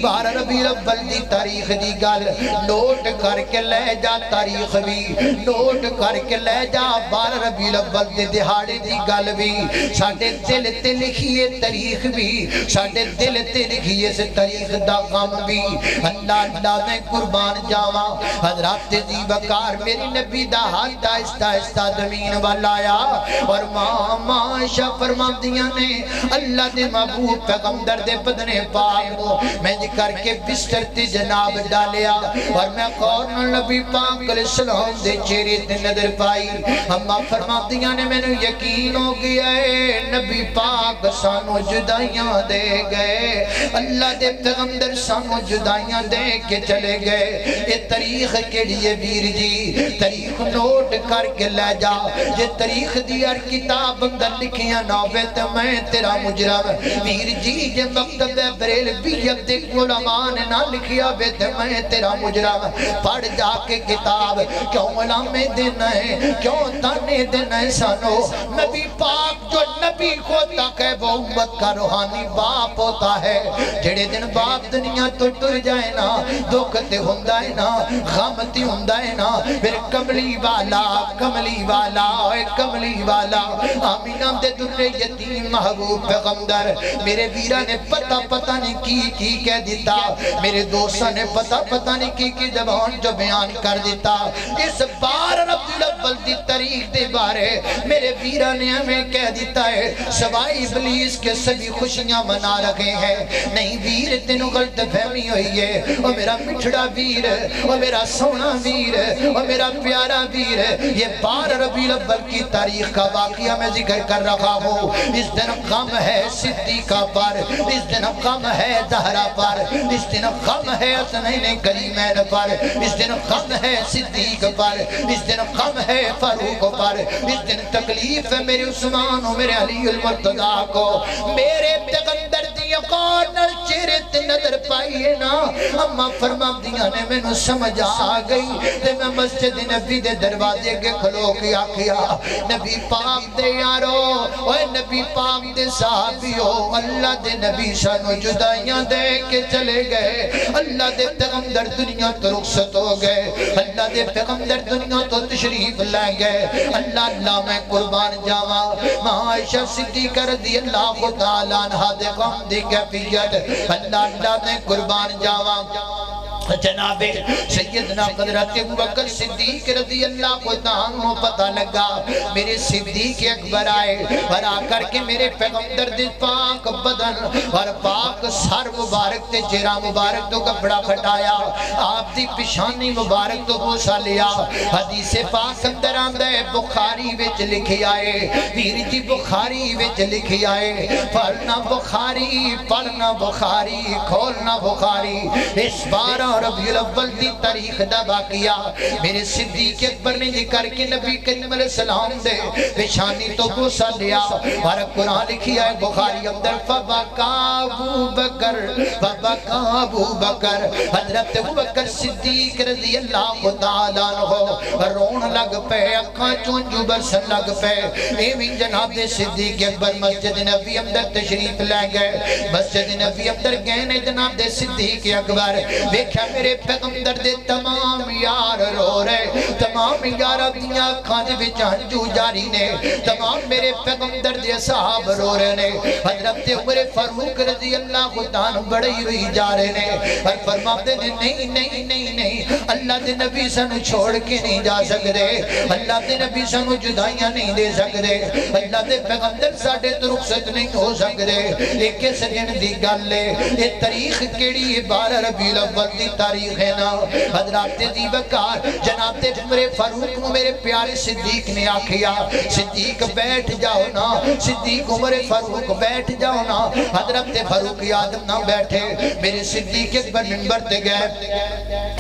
12 ربیع الاول دی تاریخ دی گل نوٹ کر کے لے جا، تاریخ بھی نوٹ کر کے لے جا، 12 ربیع الاول دی دہاڑے دی گل بھی ساڑھے دل تے لکھیے، تاریخ بھی ساڑھے دل تے لکھیے سے تاریخ دا غم بھی۔ اللہ میں قربان جاواں حضرات دی وقار میری نبی دا ہاتھ آہستہ آہستہ زمین والا آیا اور مائشہ فرماندیاں نے اللہ دے محبوب پیغمبر دے بدن پاک کو میں کر کے بستر تے جناب ڈالیا اور میں قرآن نبی پاک علیہ السلام دے چہرے تے نظر پائی۔ ہمہ فرماندیاں نے میں نے یقین ہو گیا ہے نبی پاک سانو جدائیاں دے گئے، اللہ دے پیغمبر سانو جدائیاں دے کے چلے گئے۔ یہ تاریخ کے لیے ویر جی تاریخ نوٹ کر کے لے جا، یہ تاریخ دی ہر کتاب اندر لکھیاں نوے تے میں تیرا مجرم ویر جی، یہ مکتب بریلویت دے علماء نے نہ لکھیا بے تے میں تیرا مجرم۔ پڑھ جا کے کتاب کیوں علامے دینا ہے، کیوں تانے دینا ہے سانو۔ نبی پاک جو نبی ہوتا ہے وہ امت کا روحانی باپ ہوتا ہے۔ جڑے دن باپ دنیا تو ٹر جائے نا، دکھ تے ہوندہ ہے نا، غم تے ہوندہ ہے نا، پھر کملی والا کملی والا اے کملی والا آمینہ دے در یتیم محبوب پیغمبر میرے ویرہ نے پتہ نہیں کی کہہ دیتا، میرے دوستہ نے پتہ نہیں کی زبان جو بیان کر دیتا۔ اس 12 ربیع الاول دی تاریخ دے بارے میرے ویرہ نے ہمیں کہہ دیتا ہے سوائے ابلیس کے سبھی خوشیاں منا رکھے ہیں۔ نہیں ویر تینوں غلط فہمی ہوئی ہے، او میرا مٹھڑا ویر، او میرا سونا ویر، او میرا پیارا ویر، یہ 12 ربیع الاول کی تاریخ کا واقعہ میں ذکر کر رہا ہوں۔ اس دن غم ہے صدیقہ پر، اس دن غم ہے زہرا پر، اس دن غم ہے حسنین کریمین پر، اس دن غم ہے صدیق پر، اس دن غم ہے فاروق پر، اس دن تکلیف ہے میرے عثمان و میرے علی المرتضیٰ کو۔ میرے پیغمبر دی قانل چہرے تے نظر پائیے نا، اما فرما دیا نے میں نو سمجھ آ گئی تے میں مسجد نبی دے دروازے کے کھلو کیا نبی پاک دے یارو، اوہ نبی پاک دے صحابیو، اللہ دے نبی شانو جدائیاں دے کے چلے گئے، اللہ دے پیغمبر دنیا تو رخصت ہو گئے، اللہ دے پیغمبر دنیا تو تشریف لے گئے۔ اللہ میں قربان جاواں عائشہ صدیقہ رضی اللہ تعالیٰ عنہ دے غم دی کیفیت، اللہ میں قربان جاواں جناب سیدنا حضرت ابوبکر صدیق رضی اللہ عنہ پتہ لگا میرے صدیق اکبر آئے اور آ کر کے میرے پیغمبر دے پاک بدن اور پاک سر مبارک تے چہرہ مبارک تو کپڑا پھٹایا آپ دی پیشانی مبارک تو بوسا لیا حدیث پاک اندر آندا ہے بخاری وچ لکھی آئے ویر جی بخاری وچ لکھی آئے پڑھنا بخاری پڑھنا بخاری کھولنا بخاری اس بار ربیع الاول دی تاریخ دا واقعہ میرے صدیق اکبر نے ذکر کے نبی کریم علیہ السلام دے پیشانی تو بوسا لیا اور قرآن لکھی ہے بخاری اندر فبکا ابو بکر حضرت ابوبکر صدیق رضی اللہ تعالیٰ عنہ رون لگ پے اکھاں چونجو برسن لگ پے ایویں جناب صدیق اکبر مسجد نبی اندر تشریف لے گئے مسجد نبی اندر گئے نے جناب صدیق اکبر دیکھا میرے پیغمبر دے تمام یار رو رہے تمام یار اپنی آنکھاں دے وچ ہنجو جاری نے تمام میرے پیغمبر دے صحاب رو رہے نے حضرت عمر فاروق رضی اللہ عنہ بڑے ہوئی جا رہے نے اور فرماتے نے نہیں نہیں نہیں نہیں اللہ دے نبی سانو چھوڑ کے نہیں جا سکتے اللہ دے نبی سانو جدائیاں نہیں دے سکتے اللہ دے پیغمبر ساڈے تو رخصت نہیں ہو سکتے ایک سجن دی گل ہے یہ تاریخ کیڑی ہے 12 ربیع الاول دی تاریخ ہے نا حضرات دی بکار جناب عمر فاروق کو میرے پیارے صدیق نے آکھیا صدیق بیٹھ جاؤ نا صدیق عمر فاروق بیٹھ جاؤ نا حضرت فاروق آدم نہ بیٹھے میرے صدیق اکبر منبر تے گئے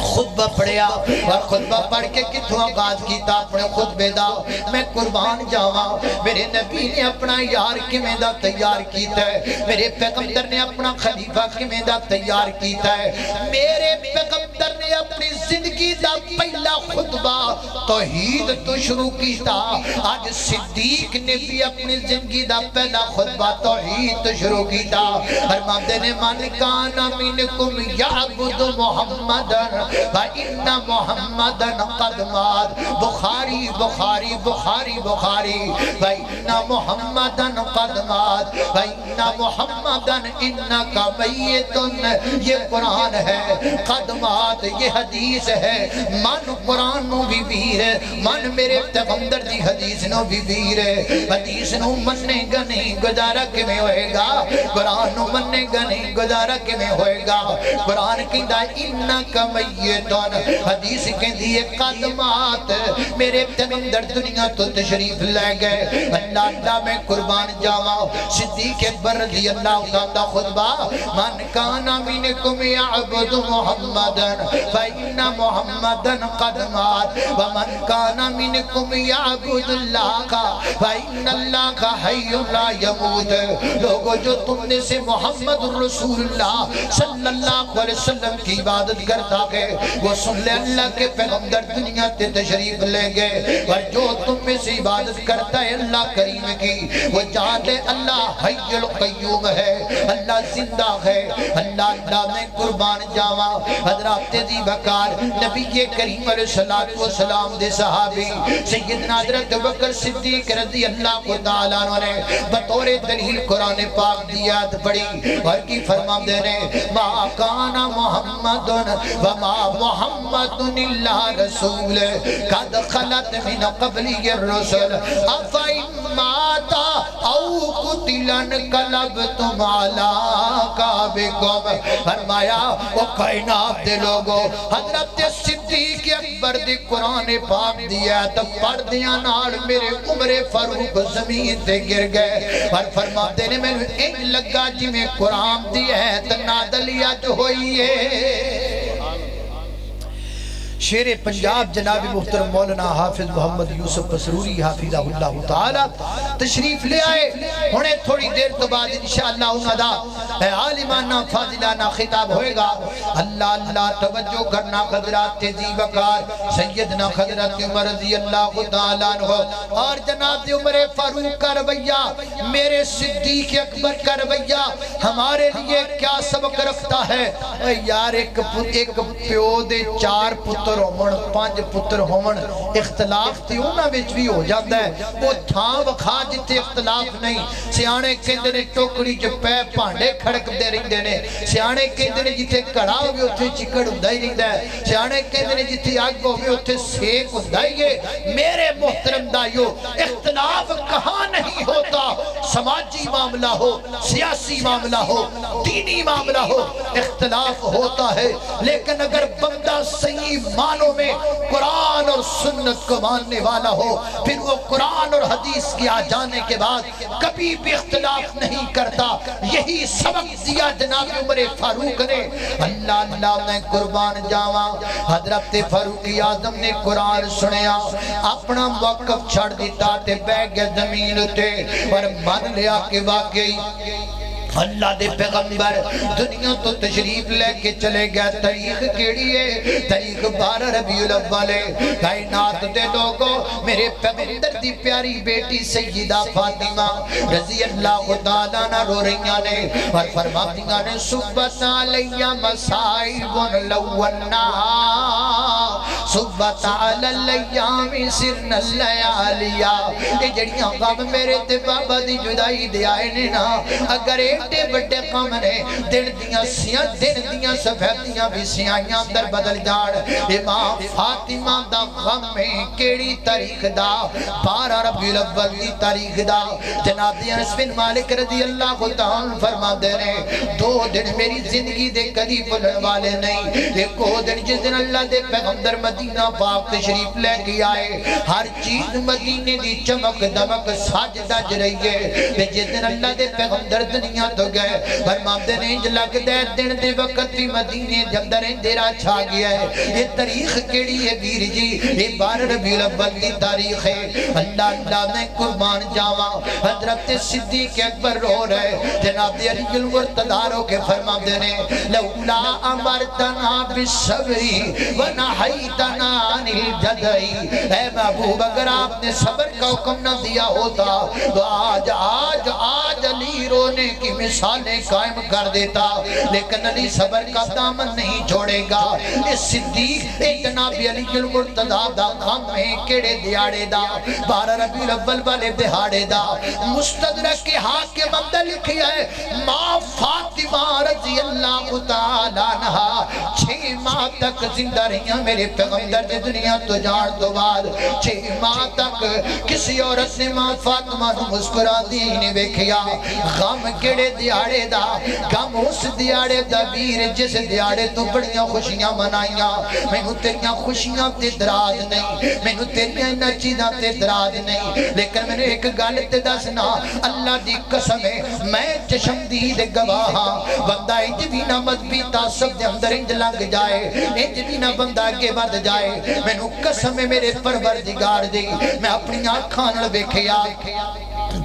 خطبہ پڑھیا اور خطبہ پڑھ کے کتھوں آغاز کیتا اپنے خطبے دا میں قربان جاواں میرے نبی نے اپنا یار کیویں دا تیار کیتا ہے میرے پیغمبر نے اپنا خلیفہ کیویں دا تیار کیتا ہے میرے پیغمبر نے اپنی زندگی دا پہلا خطبہ توحید تو شروع کیتا آج صدیق نے بھی اپنی زندگی دا پہلا خطبہ توحید تو شروع کیتا فرماتے نے من کان منکم یعبد محمدن فإن محمدن قد مات بخاری بخاری بخاری بخاری فإن محمدن قد مات فإن محمدن انکا میتن یہ قرآن ہے قد مات یہ حدیث ہے من قرآن نو بھی ویر ہے من میرے پیغمبر دی حدیث نو بھی ویر ہے حدیث نو مننے گا نہیں گزارا کیویں ہوئے گا قرآن نو مننے گا نہیں گزارا کیویں ہوئے گا قرآن کہندا انکا میتن حدیث کہندی ہے قدمات میرے پیغمبر دنیا تو تشریف لے گئے اللہ اللہ میں قربان جاواں صدیق اکبر رضی اللہ تعالی خطبہ من کان منکم یعبد محمدن فإن محمدن قد مات ومن کان منکم یعبد اللہ فإن اللہ حی لا یموت لوگوں جو تم نے سے محمد رسول اللہ صلی اللہ علیہ وسلم کی عبادت کرتا ہے وہ سن لے اللہ کے پیغمبر دنیا تے تشریف لے گئے اور جو تم میں سے عبادت کرتا ہے اللہ کریم کی وہ جان لے اللہ حی القیوم ہے اللہ زندہ ہے اللہ اللہ میں قربان جاواں حضرات دی بکار نبی کریم علیہ السلام دے صحابی سیدنا حضرت ابوبکر صدیق رضی اللہ تعالیٰ عنہ نے بطور دلیل قرآن پاک دی آیت پڑھی اور کی فرماندے نے ما کان محمد وما محمد الا رسول قد خلت من قبلی الرسل افئن مات او قتل انقلبتم علی اعقابکم فرمایا وہ کائنات دے لوگوں حضرت صدیق اکبر دی قرآن پاک دی آیت پڑھ دیاں نال میرے عمر فاروق زمین تے گر گئے اور فرماتے نے میں ان لگا جی میں قرآن دی آیت نادلیت ہوئی ہے شیر پنجاب جناب محترم مولانا حافظ محمد یوسف مسروری حافظہ اللہ تعالی تشریف لے آئے ہونے تھوڑی دیر تو بعد انشاءاللہ انہا دا عالمانہ فاضلانہ خطاب ہوئے گا اللہ اللہ توجہ کرنا حضرات تیزی وقار سیدنا حضرت عمر رضی اللہ تعالیٰ عنہ اور جناب عمر فاروق کا رویہ میرے صدیق اکبر کا رویہ ہمارے لیے کیا سبق رکھتا ہے یار ایک پیو دے 4 پتر ہومن 5 پتر ہومن اختلاف تے انہاں وچ بھی ہو جاندا ہے وہ تھاں وکھا جتے اختلاف نہیں سیانے کہندے نے ٹوکری چ پے بھانڈے کھڑکدے رہندے نے سیانے کہندے نے جتھے کڑا ہوے اوتھے چکڑ ہوندا ہی رہندا ہے سیانے کہندے نے جتھے اگ ہوے اوتھے سیک ہوندا ہی ہے میرے محترم دائیو اختلاف کہاں نہیں ہوتا سماجی معاملہ ہو سیاسی معاملہ ہو دینی معاملہ ہو اختلاف ہوتا ہے لیکن اگر بندہ صحیح معنوں میں قرآن اور سنت کو ماننے والا ہو پھر وہ قرآن اور حدیث کے آ جانے کے بعد کبھی بھی اختلاف نہیں کرتا یہی سبق دیا جناب عمر فاروق نے اللہ میں قربان جاواں حضرت فاروق اعظم نے قرآن سنیا اپنا وقف چھڑ دیتا تے بہ گیا زمین تے اور مان لیا کہ واقعی اللہ دے پیغمبر دنیا تو تشریف لے کے چلے گیا تاریخ کیڑی ہے تاریخ 12 ربیع الاول ہے کائنات دے لوگوں میرے پیغمبر دی پیاری بیٹی سیدہ فاطمہ رضی اللہ تعالیٰ عنہ رو رہیاں نے اور فرماتیاں نے صبت علیہ مصائب لونہا صبت علی الیام سرن اللیالیا یہ جڑیاں غم میرے تے بابا دی جدائی دے آئے نے نا اگر ایڈے بڑے غم نے دن دیاں سیاں دن دیاں سفیدیاں بھی سیاں در بدل جاڑ امام فاطمہ دا غم میں کیڑی تاریخ دا 12 ربیع الاول کی تاریخ دا جناب انس بن مالک رضی اللہ تعالیٰ فرما دے نے 2 دن میری زندگی دے کدی بھولن والے نہیں ایک وہ دن جس دن اللہ دے پیغمبر مدینہ پاک تشریف لے کے آئے ہر چیز مدینے دی چمک دمک ساج دج رہی ہے جس دن اللہ دے پیغمبر دنیا تو گئے فرماتے نے انج لگ دے دن دے وقت بھی مدینے دے اندر اندھیرا چھا گیا ہے یہ تاریخ کیڑی ہے ویر جی یہ 12 ربیع الاول کی تاریخ ہے اللہ نے قربان جاواں حضرت صدیق اکبر رو رہے جناب علی المرتضیٰ رو کے فرماتے نے لولا امرتنا بالصبر ونہیتنا عن الجدعی اے محبوب اگر آپ نے صبر کا حکم نہ دیا ہوتا تو آج علی رونے کی مثالیں قائم کر دیتا لیکن علی صبر کا دامن نہیں چھوڑے گا یہ صدیق جناب علی المرتضیٰ دا غم میں کیڑے دیاڑے دا 12 ربیع الاول والے دہاڑے دا مستدرک کے حاکم اندر لکھی ہے ماں فاطمہ رضی اللہ تعالیٰ عنہ 6 ماہ تک زندہ رہیاں میرے پیغمبر نے دنیا تو جان تو بعد 6 ماہ تک کسی عورت نے ماں فاطمہ نو مسکرا دی نہیں ویکھیا غم کیڑے دیاڑے دا غم اس دیاڑے دا ویر جس دیاڑے تو بڑیاں خوشیاں منائیاں مینوں تیریاں خوشیاں تے دراز نہیں مینوں تیریاں نچیداں تے دراز نہیں لیکن میں نے ایک گل تے دسنا اللہ دی قسم ہے میں چشمدید گواہ ہاں بندہ انج بھی نہ مذہبی تعصب دے اندر انج لنگ جائے انج بھی نہ بندہ آگے بڑھ جائے مینوں قسم ہے میرے پروردگار دی میں اپنی آنکھاں نال ویکھیا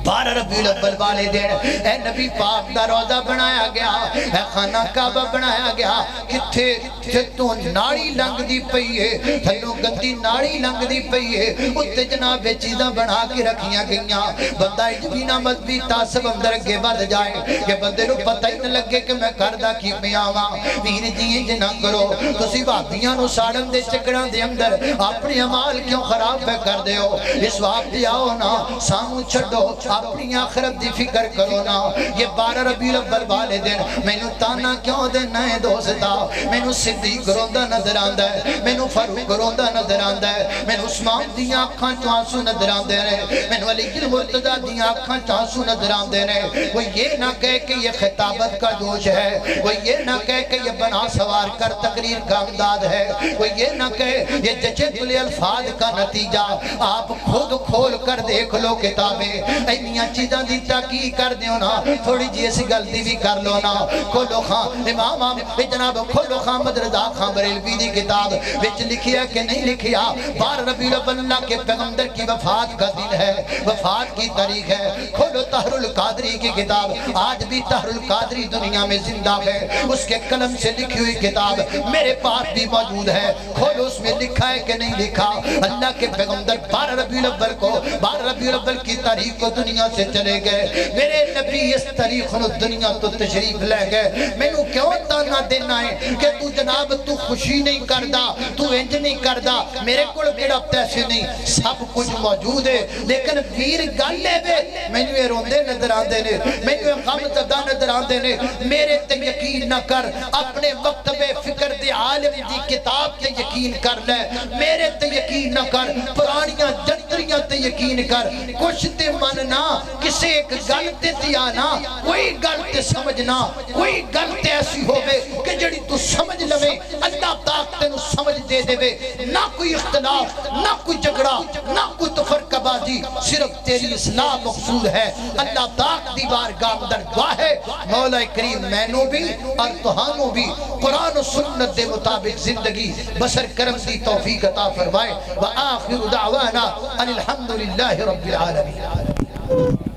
12 ربیع الاول والے دن اے نبی پاک دا روضہ بنایا گیا اے خانہ کعبہ بنایا گیا کتھے تو ناڑی لنگ دی پئی ہے تھلو گندی ناڑی لنگ دی پئی ہے اتے جناب چیزاں بنا کے رکھیاں گئیاں بندہ اج بھی نہ مذہبی تعصب اندر اگے بڑھ جائے کہ بندے نو پتہ ہی نہ لگے کہ میں کردا کی پیا واں ویر جی انج نہ کرو تسی بھابیاں نو ساڑن دے چکڑاں دے اندر اپنے اعمال کیوں خراب پہ کر دیو اس وقت آؤ نا سامو چھڈو اپنی آخرت دی فکر کرو نا یہ 12 ربیع الاول والے دن مینوں تانا کیوں دینا ہے دوستا مینوں صدیق روندا نظر آندا ہے مینوں فاروق روندا نظر آندا ہے مینوں عثمان دی آنکھاں چوں آنسو نظر آندے نے مینوں علی المرتضیٰ دی آنکھاں چوں آنسو نظر آندے نے وہ یہ نہ کہے کہ یہ خطابت کا جوش ہے وہ یہ نہ کہے کہ یہ بنا سوار کر تقریر کا امداد ہے وہ یہ نہ کہے یہ جچے دل الفاظ کا نتیجہ آپ خود کھول کر دیکھ لو کتابیں اینیاں چیزاں دی تحقیق کر دیو نا تھوڑی جی ایسی غلطی بھی کر لو نا کھولو خان امام جناب کھولو خان محمد رضا خان بریلوی دی کتاب وچ لکھیا کہ نہیں لکھیا 12 ربیع الاول اللہ کے پیغمبر کی وفات کا دن ہے وفات کی تاریخ ہے کھولو طاہر القادری کی کتاب آج بھی طاہر القادری دنیا میں زندہ ہے اس کے قلم سے لکھی ہوئی کتاب میرے پاس بھی موجود ہے کھولو اس میں لکھا ہے کہ نہیں لکھا اللہ کے پیغمبر 12 ربیع الاول کو 12 ربیع الاول کی تاریخ کو دنیا سے چلے گئے، میرے نبی اس طریق نو دنیا تو تشریف لے گئے، میں نو کیوں تانا دینا ہے کہ تو جناب تو خوشی نہیں کردا، تو انج نہیں کردا، میرے کول کیڑا پیسے نہیں، سب کچھ موجود ہے، لیکن ویر گل لے وے میں نو یہ روندے نظر آندے نے، میں نو یہ غم زدہ نظر آندے نے، میرے تے یقین نہ کر، اپنے مکتب فکر دے عالم دی کتاب تے یقین کر لے، میرے تے یقین نہ کر، پرانیاں جنتریاں تے یقین کر، کچھ تے مننا، کسے ایک گل تے تیانا، کوئی گل تے سمجھنا، کوئی گل تے ایسی ہوئے کہ جڑی تو سمجھ لوے، اللہ پاک تے نو سمجھ دے دے وے، نہ کوئی اختلاف، نہ کوئی جھگڑا، نہ کوئی تفرقہ بازی، صرف تیری اصلاح مقصود ہے، اللہ پاک دی بارگاہ اندر دعا ہے، مولا کریم مینوں بھی اور تہانوں بھی قرآن و سنت دے مطابق زندگی بسر کرم دی توفیق عطا فرمائے، وآخر دعوانا ان الحمدللہ رب العالمین۔